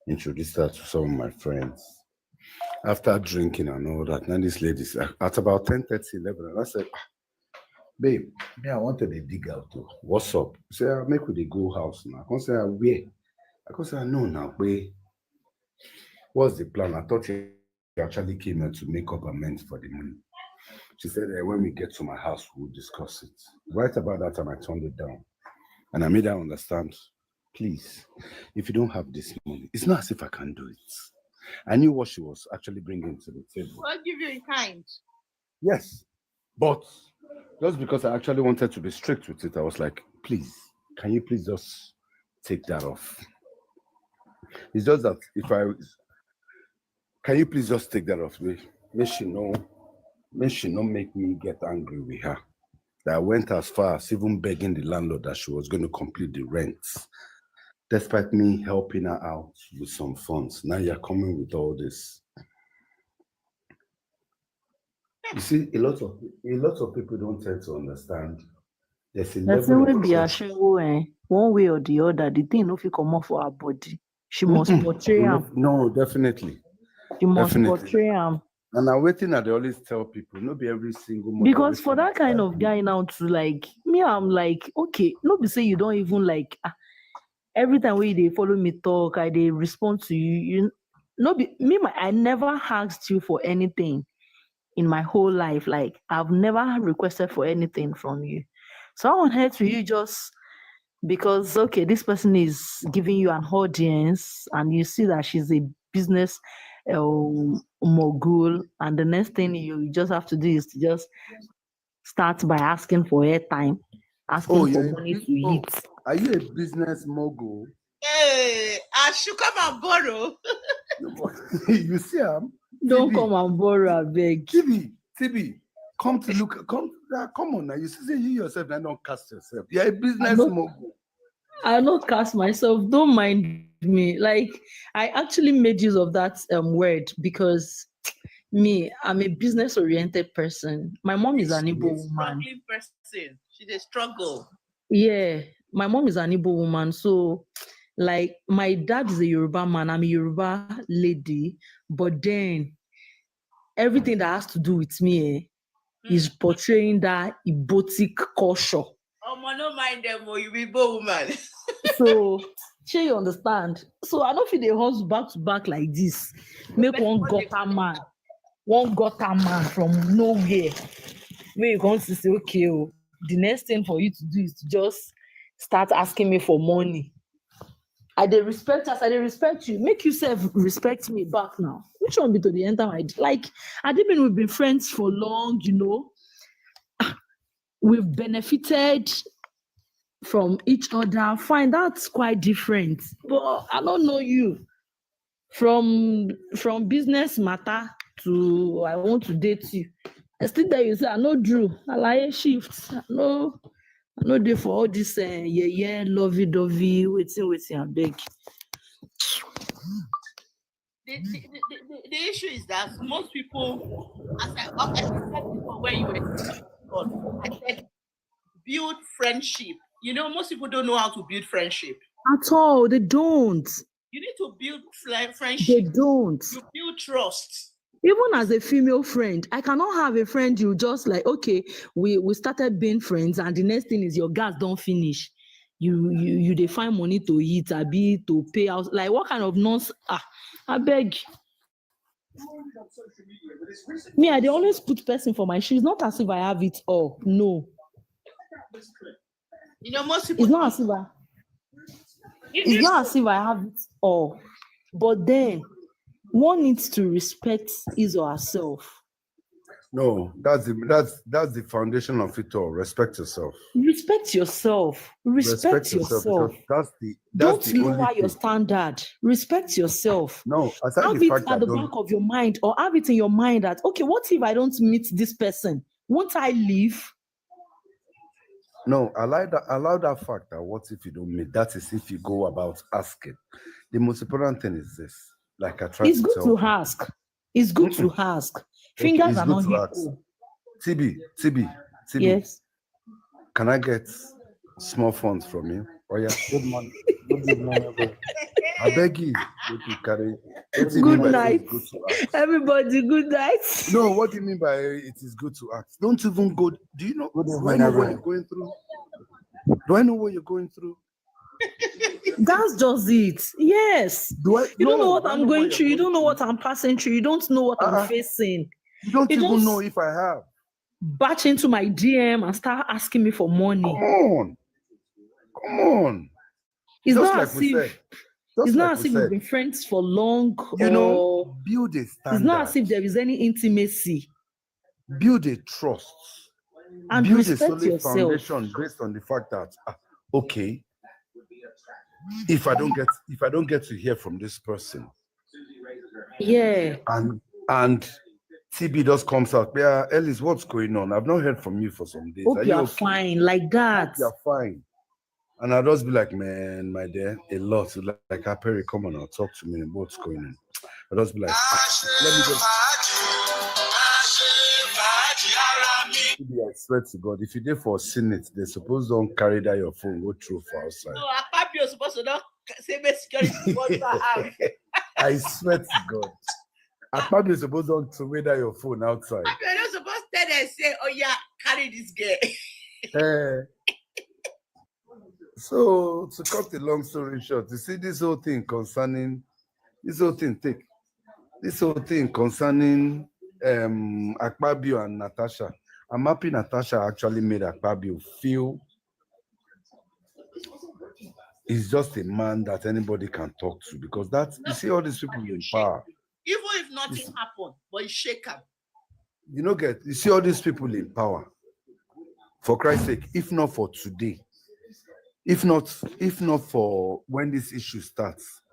introduced her to some of my friends. After drinking and all that, now this lady, at about 10:30, 11, and I said, babe, I wanted a dig out too. What's up? She said, make we go house now. I said, where? I said, no, now, wait. What's the plan? I thought you actually came here to make up amends for the money. She said, when we get to my house, we'll discuss it. Right about that time, I turned it down. And I made her understand, please, if you don't have this money, it's not as if I can do it. I knew what she was actually bringing to the table. I'll give you in kind. Yes, but just because I actually wanted to be strict with it, I was like, please, can you please just take that off? It's just that can you please just take that off? May she not make me get angry with her. That I went as far as even begging the landlord that she was going to complete the rents, despite me helping her out with some funds. Now you're coming with all this. You see, a lot of people don't tend to understand. There's a level of trust. One way or the other, the thing if you come off for her body, she must portray him. No, definitely. She must portray him. And I'm waiting that they always tell people, not be every single mother. Because for that kind of guy now to like me, I'm like, okay, not be say you don't even like every time when they follow me talk, they respond to you. I never asked you for anything in my whole life. Like I've never requested for anything from you. So I want her to you just because okay, this person is giving you an audience and you see that she's a business mogul, and the next thing you just have to do is to just start by asking for airtime, asking for money to eat. Are you a business mogul? Hey, I should come and borrow. You see, don't come and borrow, I beg. TB, come on now. You say you yourself and don't cast yourself. You're a business mogul. I don't cast myself. Don't mind me. Like I actually made use of that word because Me, I'm a business-oriented person. My mom is an Igbo woman. Struggling person. She dey struggle. Yeah, my mom is an Igbo woman. So, like, my dad is a Yoruba man. I'm a Yoruba lady. But then, everything that has to do with me is portraying that Ibotic culture. No mind them, you be Igbo woman. So, sure you understand. So, I don't feel they hustle back to back like this. Make one gutter man from nowhere. Where you come to say, okay, the next thing for you to do is to just start asking me for money. I dey respect us, I dey respect you. Make yourself respect me back now. Which one be to the enter my like? I didn't mean we've been friends for long, you know. We've benefited from each other. Fine, that's quite different. But I don't know you. From business matter to I want to date you. I still there you say I know Drew. I like shift. I know there for all this lovey-dovey, waiting, I beg. The issue is that most people, as I said before when you were I said build friendship. You know, most people don't know how to build friendship. At all, they don't. You need to build friendship. They don't. You build trust. Even as a female friend, I cannot have a friend you just like, okay, we started being friends and the next thing is your gas don't finish. You they find money to eat, to pay out. Like what kind of nonsense? I beg. Me, I dey always put person for my shoes. Not as if I have it all. No. You know, most people. It's not as if I have it all. But then one needs to respect his or herself. No, that's the foundation of it all. Respect yourself. Respect yourself. Respect yourself. Don't lower your standard. Respect yourself. No, have it at the back of your mind, or have it in your mind that okay, what if I don't meet this person? Won't I leave? No, allow that fact that what if you don't meet? That is if you go about asking. The most important thing is this. Like I tried it's good to ask. It's good to ask. Fingers are not equal. TB. Yes. Can I get small funds from you? Oh yeah. Good morning. Good evening. I beg you. Good night. Everybody, good night. No, what do you mean by it is good to ask? Don't even go. Do you know? Do I know what you're going through? Do I know what you're going through? That's just it. Yes. You don't know what I'm going through. You don't know what I'm passing through. You don't know what I'm facing. You don't even know if I have. Batch into my DM and start asking me for money. Come on. It's not as if we've been friends for long. You know, build a standard. It's not as if there is any intimacy. Build a trust. And build respect a solid yourself. Foundation based on the fact that okay, if I don't get to hear from this person, yeah, and TB just comes out, yeah, Ellis, what's going on? I've not heard from you for some days. Hope you're fine, like that. You're fine. And I'll just be like, man, my dear, a lot. Like, Perry, come on, talk to me. What's going on? I'll just be like, let me just. I swear to God, if you did for Senate, they suppose don't carry that your phone, go through for outside. No, Akpabio is supposed to not say security. I swear to God. Akpabio is supposed to throw that your phone outside. You're not supposed to tell them say, oh yeah, carry this girl. So to cut the long story short, you see this whole thing concerning Akpabio and Natasha. I'm happy Natasha actually made Akpabio feel he's just a man that anybody can talk to, because you see all these people in power. Even if nothing happened, but you shake up. You see all these people in power. For Christ's sake, if not for today, if not for when this issue starts,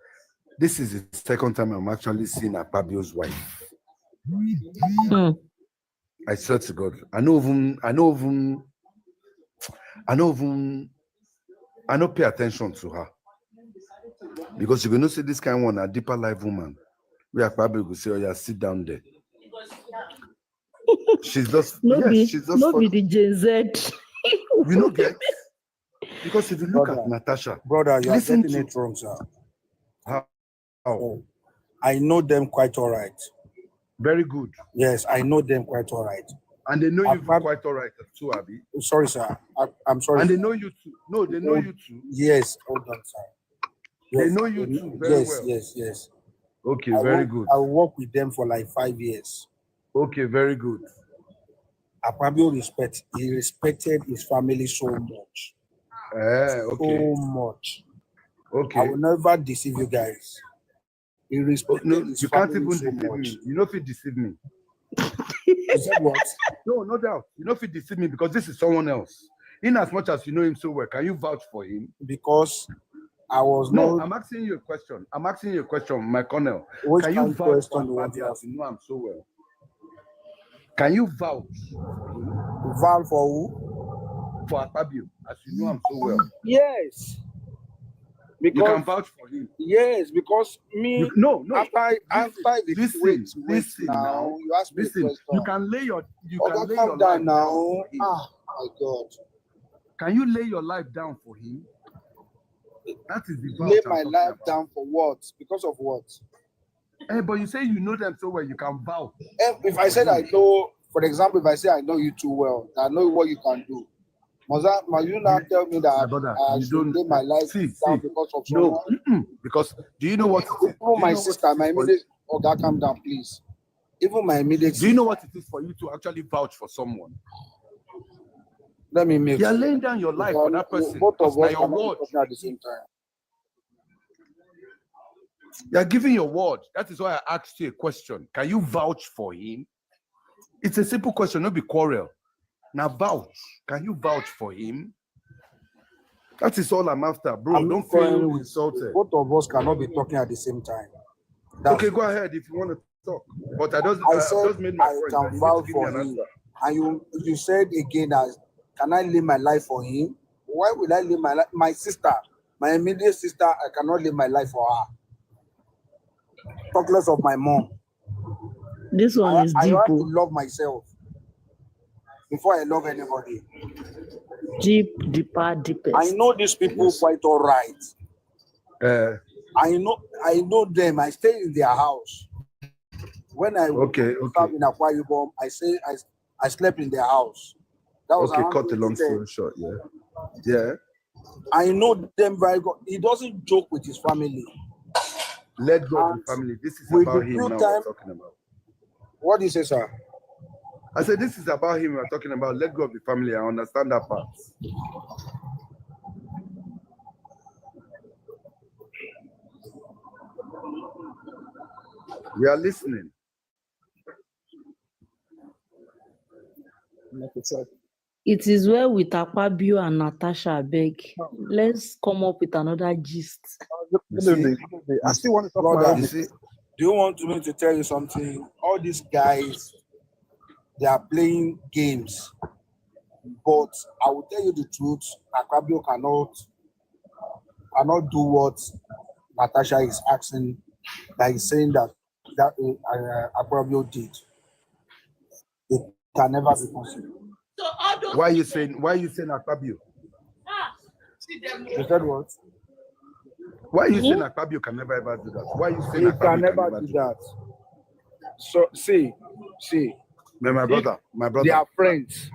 this is the second time I'm actually seeing Akpabio's wife. I swear to God, I don't pay attention to her, because you're gonna see this kind of one, a deeper life woman. Where Akpabio will say, "Oh yeah, sit down there." Because She's just She's she's just for, the Gen Z. you know get because if you look at Natasha, Brother, you are listen getting to it wrong, sir. how Oh, I know them quite all right. very good, Yes, I know them quite all right. and they know you Apart- quite all right too, Abby. Sorry, sir. I'm sorry. And they sir. know you too. No, they know you too. Yes, hold on, sir. They Yes, know you too very yes, well. yes. Okay, I very work, good. I worked with them for like 5 years. Okay, very good. Akpabio he respected his family so much. Okay. So much. I Okay. will never deceive you guys. He respected No, his you can't family even so deceive much. me. You know if you deceive me. You said what? No, no doubt. You know if you deceive me because this is someone else. In as much as you know him so well, can you vouch for him? Because I was No, not. I'm asking you a question. I'm asking you a question, my colonel. Which Can you kind of vouch for question you want to Akpabio ask? as you know him so well? Can you vouch Val for who? for Akpabio as you know him so well? Yes. You Because can vouch for him. yes, because me No. after the Listen wait now. now, you ask me a Listen, question. you can lay your Okay, life calm down down now. for him. Ah, my God. Can you lay your life down for him? That is the vouch Lay I'm my talking life about. down for what? Because of what? But you say you know them so well, you can vouch. If I said I know, for example, if I say I know you too well, I know what you can do. Must you now tell me My that brother, I you should don't lay my life see. down because of No, someone? because do you know what it is? Do Even you my know what sister, it my is for immediate. Oh, God, calm down, please. Even my immediate. Do you know what it is for you to actually vouch for someone? Let me make You're sure. laying down your life for that person. Both of Because now us your cannot be word. talking at the same time. You're giving your word. That is why I asked you a question. Can you vouch for him? It's a simple question, not be quarrel. Now vouch. Can you vouch for him? That is all I'm after, bro. I'm Don't not quarreling feel with insulted. both of us cannot be talking at the same time. Okay, go ahead if you want to talk. But I said just made my I point. can And you need vouch to give me for an him. answer. And you said again that can I live my life for him? Why would I live my life? My sister, my immediate sister, I cannot live my life for her. Talk less of my mom. This one is I deep. have to love myself before I love anybody. Deep, deeper, deepest. I know these people quite all right. I know them. I stay in their house. When I Okay. serve in Akwa Ibom, I slept in their house. That was Okay, around cut the long 2010. story short. Yeah. I know them very good. He doesn't joke with his family. Let go of the And family. This is with about the him few now time- we're talking about. What do you say, sir? I said this is about him we're talking about. Let go of the family. I understand that part. We are listening. It is well with Akpabio and Natasha, beg. Let's come up with another gist. You see? I still want to talk Brother, about You see? do you want me to tell you something? All these guys, they are playing games. But I will tell you the truth, Akpabio cannot do what Natasha is asking, that is saying that Akpabio did. It can never be possible. So all those Why are you saying Akpabio? see them. You said what? Why are you saying Akpabio can never ever do that? Why are you saying He Akpabio can never do that. So see, Man, my brother. they are friends.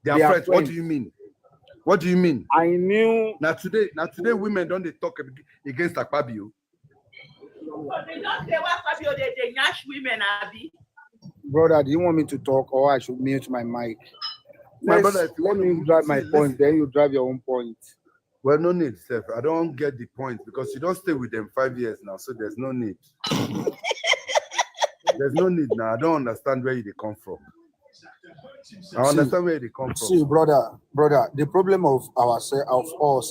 They are they are friends. What friends. do you mean? What do you mean? I knew Now today, women don't they talk against Akpabio? So they don't say what Fabio they nyash women, Abi. brother, do you want me to talk or I should mute my mic? My brother, if you let want me to drive my see, point, listen. then you drive your own point. Well, no need, Seth. I don't get the point because you don't stay with them 5 years now, so there's no need. There's no need now. I don't understand where they come from. I understand where they come from. See, brother, the problem of us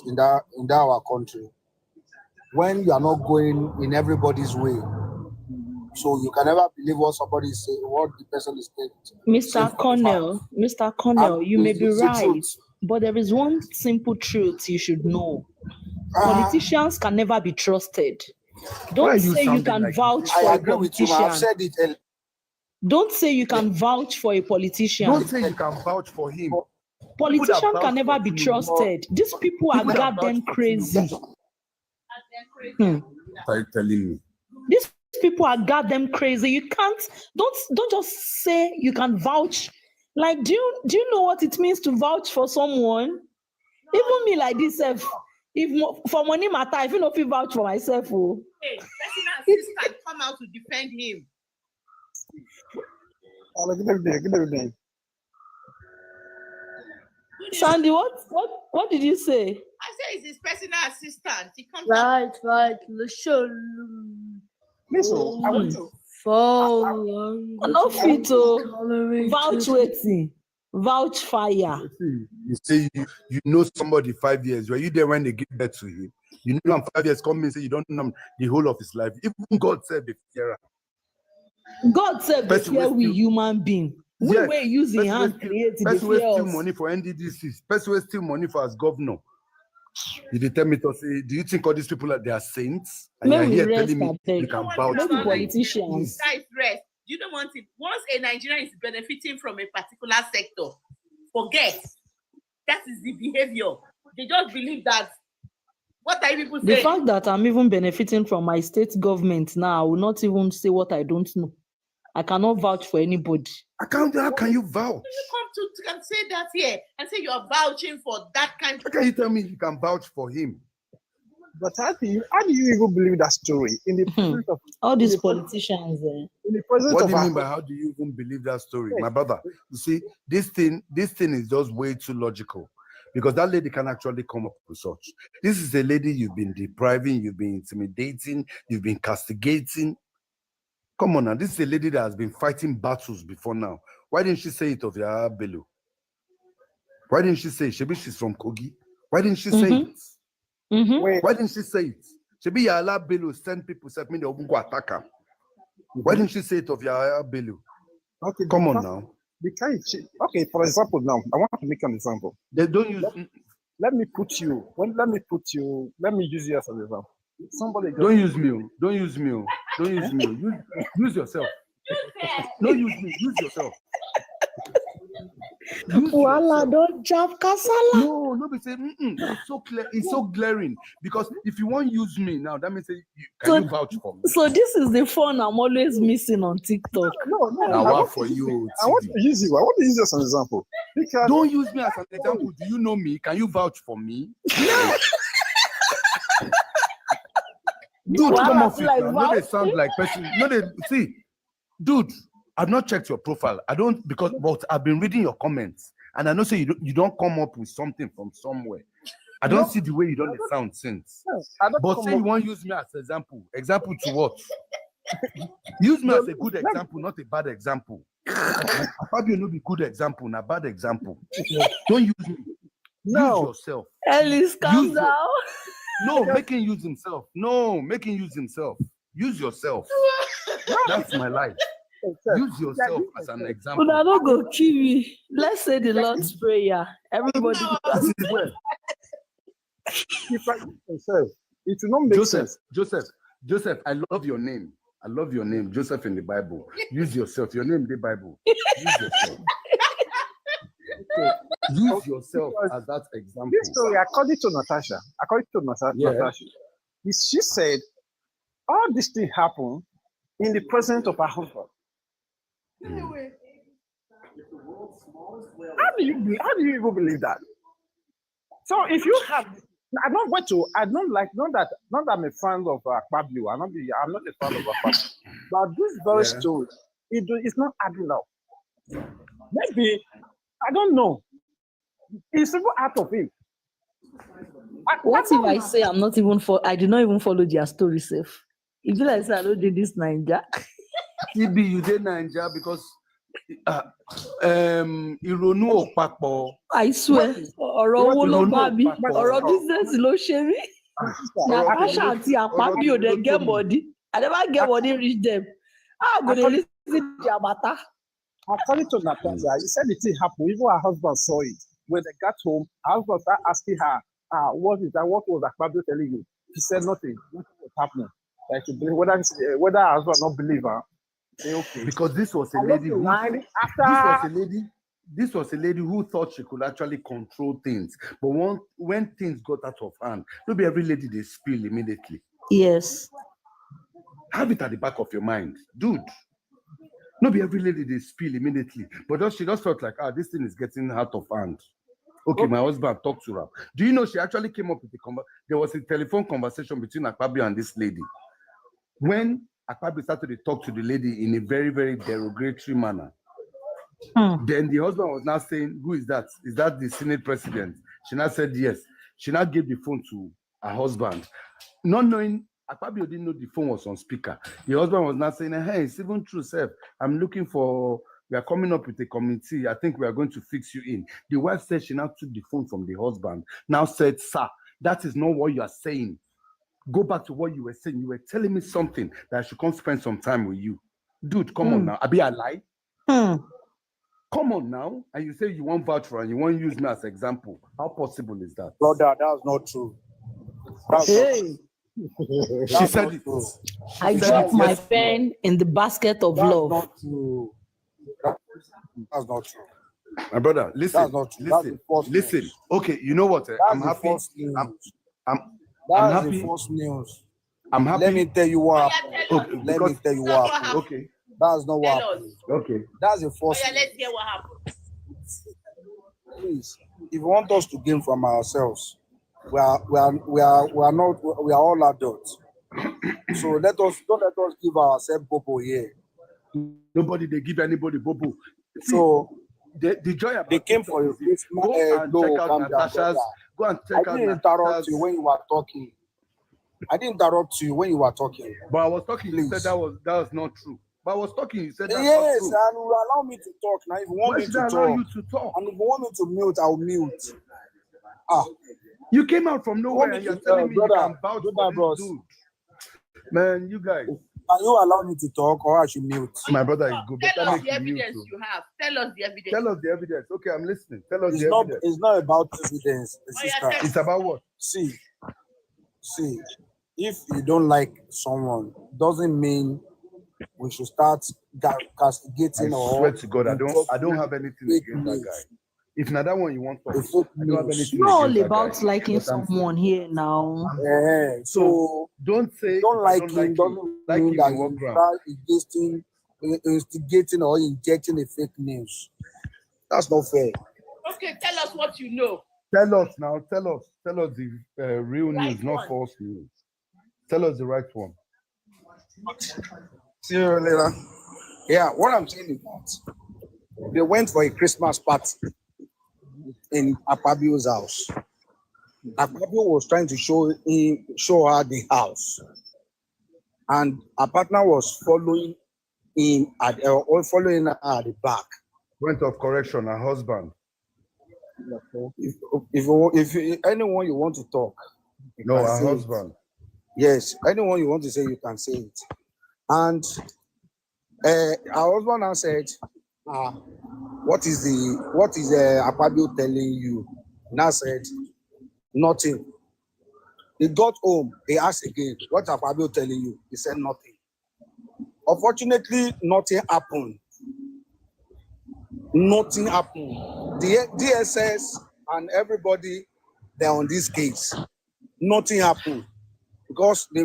in our country, when you are not going in everybody's way, so you can never believe what somebody is saying, what the person is saying. Mr. Cornell, you may be right, but there is one simple truth you should know. Politicians can never be trusted. Why are Don't you say you sounding can like vouch this? for I a agree with you. politician. I've said it earlier. Don't say you can vouch for a politician. Don't say you can vouch for him. Politician vouch can never for be Tinubu. trusted. These people are People that goddamn vouch for crazy. Hmm. What are you telling me? These people are goddamn crazy. You can't don't just say you can vouch. Like, do you know what it means to vouch for someone? Even me like this, for money matter, I feel no fit vouch for myself. Oh. Hey, personal assistant come out to defend him. Good evening. Sandy, what did you say? I say it's his personal assistant. He comes Right. The show. Listen, I want to. No fit to vouch waiting. Vouch fire. You say you know somebody 5 years. Were you there when they give birth to him? You know him 5 years, come and say you don't know him the whole of his life. Even God said before. God said the fear we human being. We Yes. were using hand create the Person will fear steal us. money for NDDC. Person will steal money for as governor. Did they tell me to say, do you think all these people they are saints? And May we you're here rest telling me abeg. you can One vouch thing Maybe about for him. politicians. Guys, rest. You don't want it. Once a Nigerian is benefiting from a particular sector, forget. That is the behavior. They just believe that. What are people The saying? fact that I'm even benefiting from my state government now, I will not even say what I don't know. I cannot vouch for anybody. How can you vouch? You come to and say that here and say you are vouching for that kind How of can you tell me you can vouch for him? But how do you even believe that story in the presence of All these politicians. in the presence What of do you our mean by how do you even believe that story? My brother, you see, this thing is just way too logical. Because that lady can actually come up with such. This is a lady you've been depriving, you've been intimidating, you've been castigating. Come on now, this is a lady that has been fighting battles before now. Why didn't she say it of Yaya Bello? Why didn't she say it? Maybe she's from Kogi. Why didn't she say it? Wait, Why didn't she say it? Maybe Yaya Bello send people, said me they will go attack her. Why didn't she say it of Yaya Bello? okay, Come on now. Okay, for example, now I want to make an example. They don't use. Let me use you as an example. Somebody just, Don't use me. Don't use me. Don't use me. Use yourself. No, use me. Use yourself. Voila, don't jump kasala. No, be say, it's so clear. It's so glaring because if you want to use me now, that means you vouch for me. So this is the fun I'm always missing on TikTok. no. Now, I what want for to use you? you. I want to use you. I want to use you as an example. Because Don't use me as an example. Do you know me? Can you vouch for me? Dude, Well, come I off feel it like now. No, they vouching. sound like person. No, they see, dude. I've not checked your profile. I don't but I've been reading your comments, and I know say you don't come up with something from somewhere. I don't see the way you don't sound since. I don't But come say you up- want to use me as example. Example to what? Use me as a good example, not a bad example. Probably no be good example, not bad example. Don't use me. No. Use yourself. Ellis, calm Use your- down. No, make him use himself. No, make him use himself. Use yourself. That's my life. Use yourself as an example. Una no go kill me. Let's say the Lord's Prayer. Everybody. This is where If I use myself, it will not make sense. Joseph, I love your name. I love your name, Joseph in the Bible. Use yourself. Your name in the Bible. Use yourself. Use yourself as that example. This story, according to Natasha, Yeah. Natasha, she said all these things happen in the presence of her husband. How do you even believe that? So if you have, not that I'm a fan of Akpabio. I'm not a fan of Akpabio. But this very story, it's not adding up. Maybe, I don't know. It's even out of him. What if I say I'm not even I did not even follow their story safe? If you like say I don't do this Naija. TB, you did Nigeria because ìrònú ò papọ̀. I swear, ọ̀rọ̀ owó ló bá mi, ọ̀rọ̀ business ló ṣe mí. Natasha àti Akpabio dey get body. I never get body reach them. How go dey lis ten to their matter? According to Natasha, he said the thing happened. Even her husband saw it. When they got home, her husband started asking her, what is that? What was Akpabio telling you? She said nothing. Nothing was happening. Like to believe whether her husband not believe her. Okay. Because this was a I left lady the who line after. this was a lady who thought she could actually control things. But when things got out of hand, not be every lady they spill immediately. Yes. Have it at the back of your mind, dude. Not be every lady they spill immediately. But she just felt like, this thing is getting out of hand. Okay, my husband talked to her. Do you know she actually came up with there was a telephone conversation between Akpabio and this lady. When Akpabio started to talk to the lady in a very, very derogatory manner, then the husband was now saying, who is that? Is that the Senate president? She now said yes. She now gave the phone to her husband. Not knowing, Akpabio didn't know the phone was on speaker. The husband was now saying, hey, it's even true, sir. I'm looking for, we are coming up with a committee. I think we are going to fix you in. The wife said she now took the phone from the husband, now said, sir, that is not what you are saying. Go back to what you were saying. You were telling me something that I should come spend some time with you. Dude, come on now. Abi, I lie? Come on now. And you say you want voucher and you want to use me as example. How possible is that? Brother, that's not true. She said it. I dropped my pen in the basket of love. Not true. That's not true. My brother, listen. That's not true. Listen. Okay, you know what? I'm happy. I'm happy. The false news. I'm happy. Let me tell you what happened. Okay, Let me tell you what happened. Okay. That's not what happened. Okay. That's a false news. Let's hear what happened. Please, if you want us to gain from ourselves, we are all adults. So don't let us give ourselves bobo here. Nobody they give anybody bobo. So the joy about they came for you. Go and check out Natasha's. Go and check out. I didn't interrupt you when you were talking. I didn't interrupt you when you were talking. But I was talking. You said that was not true. But I was talking. You said that's yes, not true. and you allow me to talk now. If you want me to talk, and if you want me to mute, I'll mute. You came out from nowhere and you're telling me you can vouch for this dude. Man, you guys. Can you allow me to talk or I should mute? My brother is good. Tell us the evidence you have. Tell us the evidence. Tell us the evidence. Okay, I'm listening. Tell us evidence. It's not about evidence, sister. It's about what? See, if you don't like someone, doesn't mean we should start castigating. I swear to God, I don't have anything against that guy. If not that one you want to talk, I don't have anything. It's not all about liking someone here now. So don't like him. Doesn't mean that you start instigating or injecting a fake news. That's not fair. Okay, tell us what you know. Tell us now. Tell us the real news, not false news. Tell us the right one. See you later. Yeah, what I'm saying is that they went for a Christmas party in Akpabio's house. Akpabio was trying to show her the house, and her partner was following following her at the back. Point of correction: her husband. If anyone you want to talk, no, her husband. Yes, anyone you want to say, you can say it. And our husband now said, what is Akpabio telling you? And I said, nothing. He got home, he asked again, what Akpabio telling you? He said nothing. Unfortunately, nothing happened. Nothing happened. The DSS and everybody, they're on this case. Nothing happened. Because they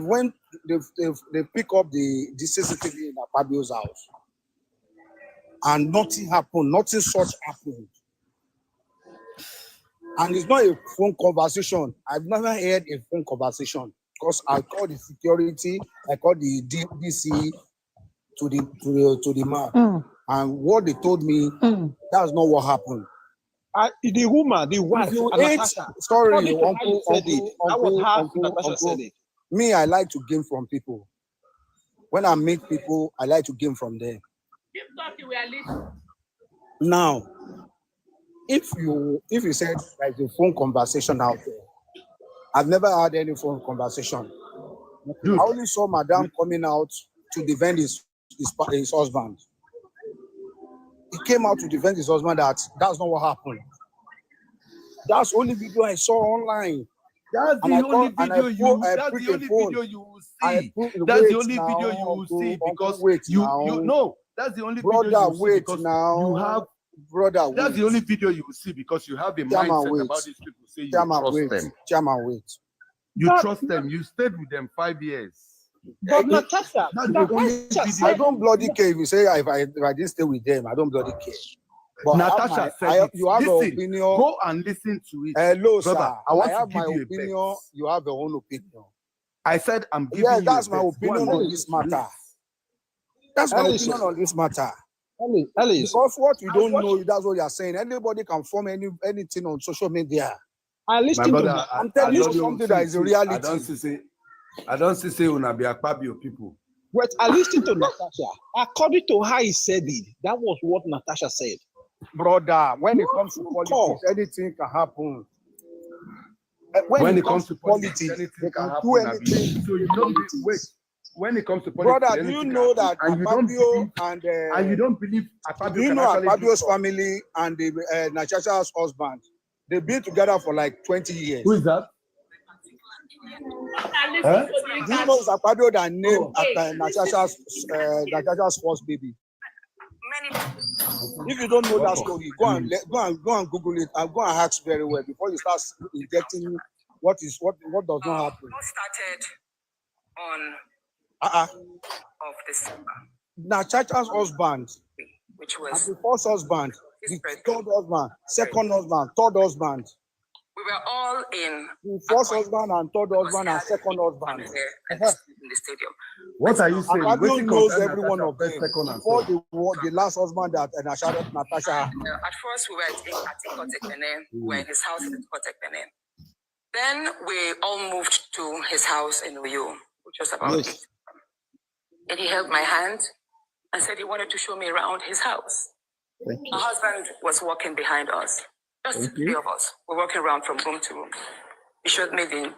pick up the CCTV in Akpabio's house. And nothing happened. Nothing such happened. And it's not a phone conversation. I've never heard a phone conversation. Because I called the security, I called the DC to the man. And what they told me, that's not what happened. The woman, the wife, sorry, uncle. Me, I like to gain from people. When I meet people, I like to gain from them. Keep talking, we are listening. Now, if you said there's a phone conversation out there, I've never had any phone conversation. I only saw Madam coming out to defend his husband. He came out to defend his husband. That's not what happened. That's the only video I saw online. That's the only video you will see. see. That's the only video you will see because you know that's the only video you will see because you have. Brother, that's the only video you will see because you have a mindset about these people. Say you trust them. Chairman, wait. You trust them. You stayed with them 5 years. But Natasha, I don't bloody care if you say if I didn't stay with them. I don't bloody care. But Natasha said you have listen, an opinion. Go and listen to it. Hello, brother, sir. I want to have give my you opinion. You have your own opinion. I said I'm giving you. That's my opinion on this matter. That's my opinion on this matter. Because what you don't know, that's what you are saying. Anybody can form anything on social media. I'm telling you something that is a reality. I don't see una be Akpabio people. Wait, I listened to Natasha. According to how he said it, that was what Natasha said. Brother, when it comes to politics, anything can happen. When it comes to politics, anything can do anything. So you don't wait. When it comes to politics, brother, do you know that Akpabio and you don't believe Akpabio? Do you know Akpabio's family and the Natasha's husband? They've been together for like 20 years. Who is that? Huh? Do you know it's Akpabio that named Natasha's first baby? If you don't know that story, go and Google it and go and ask very well before you start injecting what does not happen. Started on of December. Natasha's husband, which was the first husband, the third husband, second husband, third husband. We were all in the first husband and third husband and second husband in the stadium. What are you saying? Akpabio knows every one of them. Before the last husband that Natasha. At first, we were at Ikotekpene. We were in his house in Ikotekpene. Then we all moved to his house in Uyo, which was about. And he held my hand and said he wanted to show me around his house. My husband was walking behind us. Just the three of us. We're walking around from room to room. He showed me the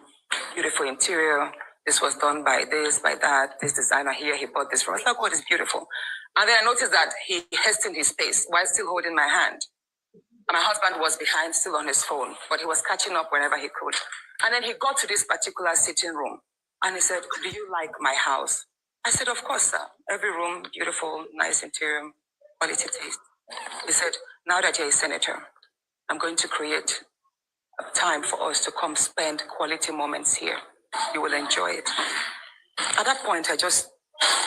beautiful interior. This was done by this, by that. This designer here, he bought this from us. Like, what is beautiful? And then I noticed that he hastened his pace while still holding my hand. And my husband was behind, still on his phone, but he was catching up whenever he could. And then he got to this particular sitting room and he said, "Do you like my house?" I said, "Of course, sir. Every room, beautiful, nice interior, quality taste." He said, "Now that you're a senator, I'm going to create a time for us to come spend quality moments here. You will enjoy it." At that point, I just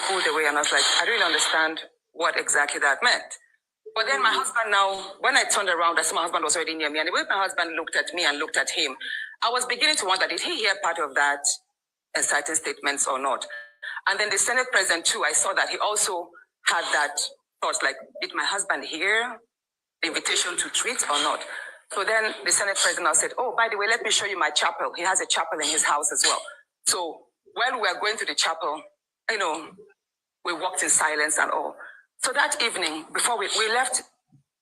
pulled away and I was like, I didn't understand what exactly that meant. But then my husband now, when I turned around, I saw my husband was already near me. And the way my husband looked at me and looked at him, I was beginning to wonder, did he hear part of that inciting statements or not? And then the Senate president too, I saw that he also had that thought, like, did my husband hear the invitation to treat or not? So then the Senate president said, "Oh, by the way, let me show you my chapel." He has a chapel in his house as well. So when we were going to the chapel, we walked in silence and all. So that evening, before we left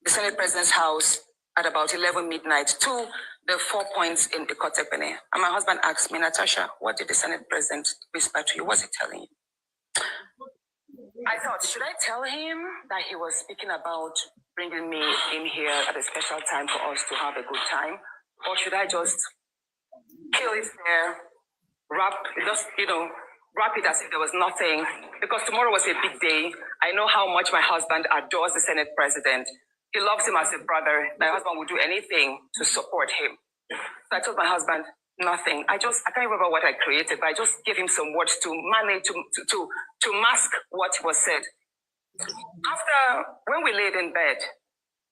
the Senate president's house at about 11 midnight to the 4 points in Ikotekpene. And my husband asked me, "Natasha, what did the Senate president whisper to you? What's he telling you?" I thought, should I tell him that he was speaking about bringing me in here at a special time for us to have a good time? Or should I just kill it there, wrap it as if there was nothing? Because tomorrow was a big day. I know how much my husband adores the Senate president. He loves him as a brother. My husband would do anything to support him. So I told my husband, nothing. I can't remember what I created, but I just gave him some words to manage, to mask what was said. After, when we laid in bed,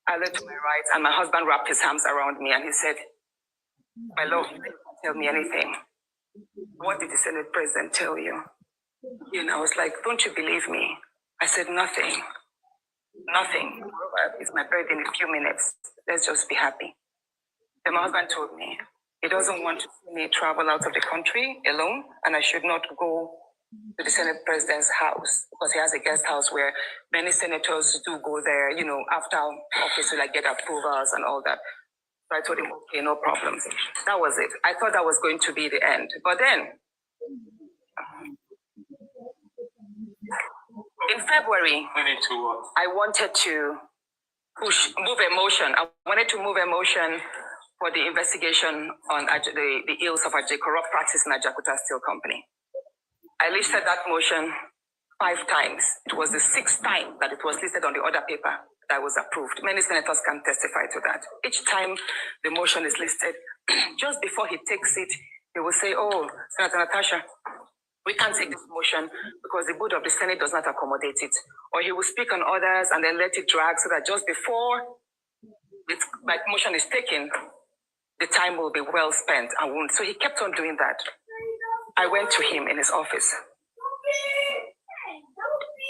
I looked to my right and my husband wrapped his arms around me and he said, "My love, you can't tell me anything. What did the Senate president tell you?" And I was like, "Don't you believe me?" I said, "Nothing. Nothing. It's my birthday in a few minutes. Let's just be happy." Then my husband told me he doesn't want to see me travel out of the country alone, and I should not go to the Senate president's house because he has a guest house where many senators do go there, after office to get approvals and all that. So I told him, okay, no problems. That was it. I thought that was going to be the end. But then, in February, I wanted to move a motion. I wanted to move a motion for the investigation on the ills of corrupt practice in Ajakuta Steel Company. I listed that motion 5 times. It was the 6th time that it was listed on the order paper that was approved. Many senators can testify to that. Each time the motion is listed, just before he takes it, he will say, oh, Senator Natasha, we can't take this motion because the board of the Senate does not accommodate it. Or he will speak on others and then let it drag so that just before my motion is taken, the time will be well spent. So he kept on doing that. I went to him in his office.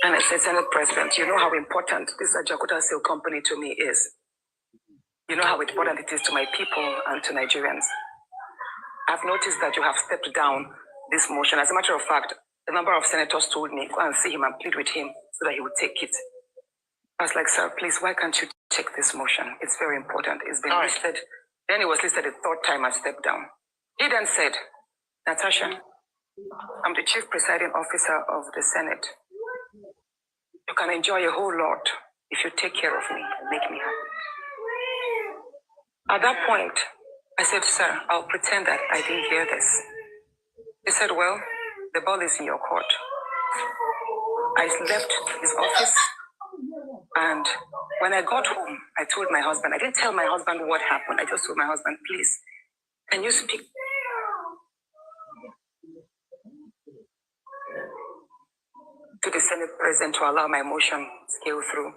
And I said, Senate President, you know how important this Ajaokuta Steel Company to me is. You know how important it is to my people and to Nigerians. I've noticed that you have stepped down this motion. As a matter of fact, a number of senators told me, go and see him and plead with him so that he would take it. I was like, sir, please, why can't you take this motion? It's very important. It's been listed. Then it was listed a 3rd time I stepped down. He then said, Natasha, I'm the chief presiding officer of the Senate. You can enjoy a whole lot if you take care of me and make me happy. At that point, I said, sir, I'll pretend that I didn't hear this. He said, well, the ball is in your court. I left his office, and when I got home, I told my husband, I didn't tell my husband what happened. I just told my husband, please, can you speak to the Senate President to allow my motion to scale through?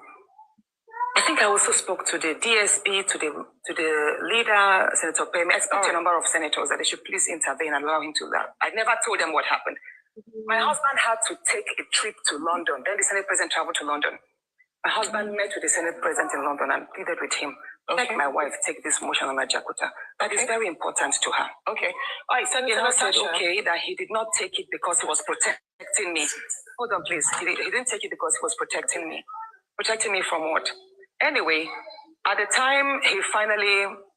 I think I also spoke to the DSP, to the leader, Senator Payme. I spoke to a number of senators that they should please intervene and allow him to laugh. I never told them what happened. My husband had to take a trip to London. Then the Senate President traveled to London. My husband met with the Senate President in London and pleaded with him, let my wife take this motion on Ajaokuta. That is very important to her. Okay. All right, Senator said, okay, that he did not take it because he was protecting me. Hold on, please. He didn't take it because he was protecting me. Protecting me from what? Anyway, at the time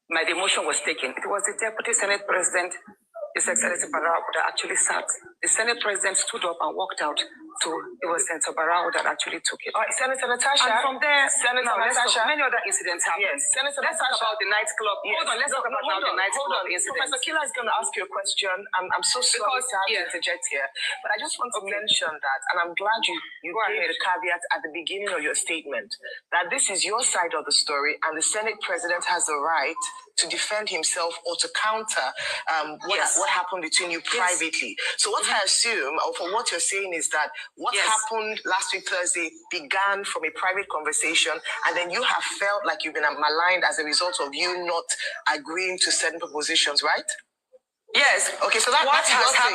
my demotion was taken, it was the Deputy Senate President, His Excellency Barao, that actually sat. The Senate President stood up and walked out. So it was Senator Barao that actually took it. All right, Senator Natasha. And from there, many other incidents happened. Yes, Senator let's talk about the nightclub. Yes. Hold on, let's talk about the nightclub incident. Professor Kila is going to ask you a question. I'm so sorry to interject here, but I just want to mention that, and I'm glad you gave the caveat at the beginning of your statement, that this is your side of the story, and the Senate President has the right to defend himself or to counter what happened between you privately. So what I assume, or from what you're saying, is that what happened last week Thursday began from a private conversation, and then you have felt like you've been maligned as a result of you not agreeing to certain propositions, right? Yes. Okay, so that's what has happened.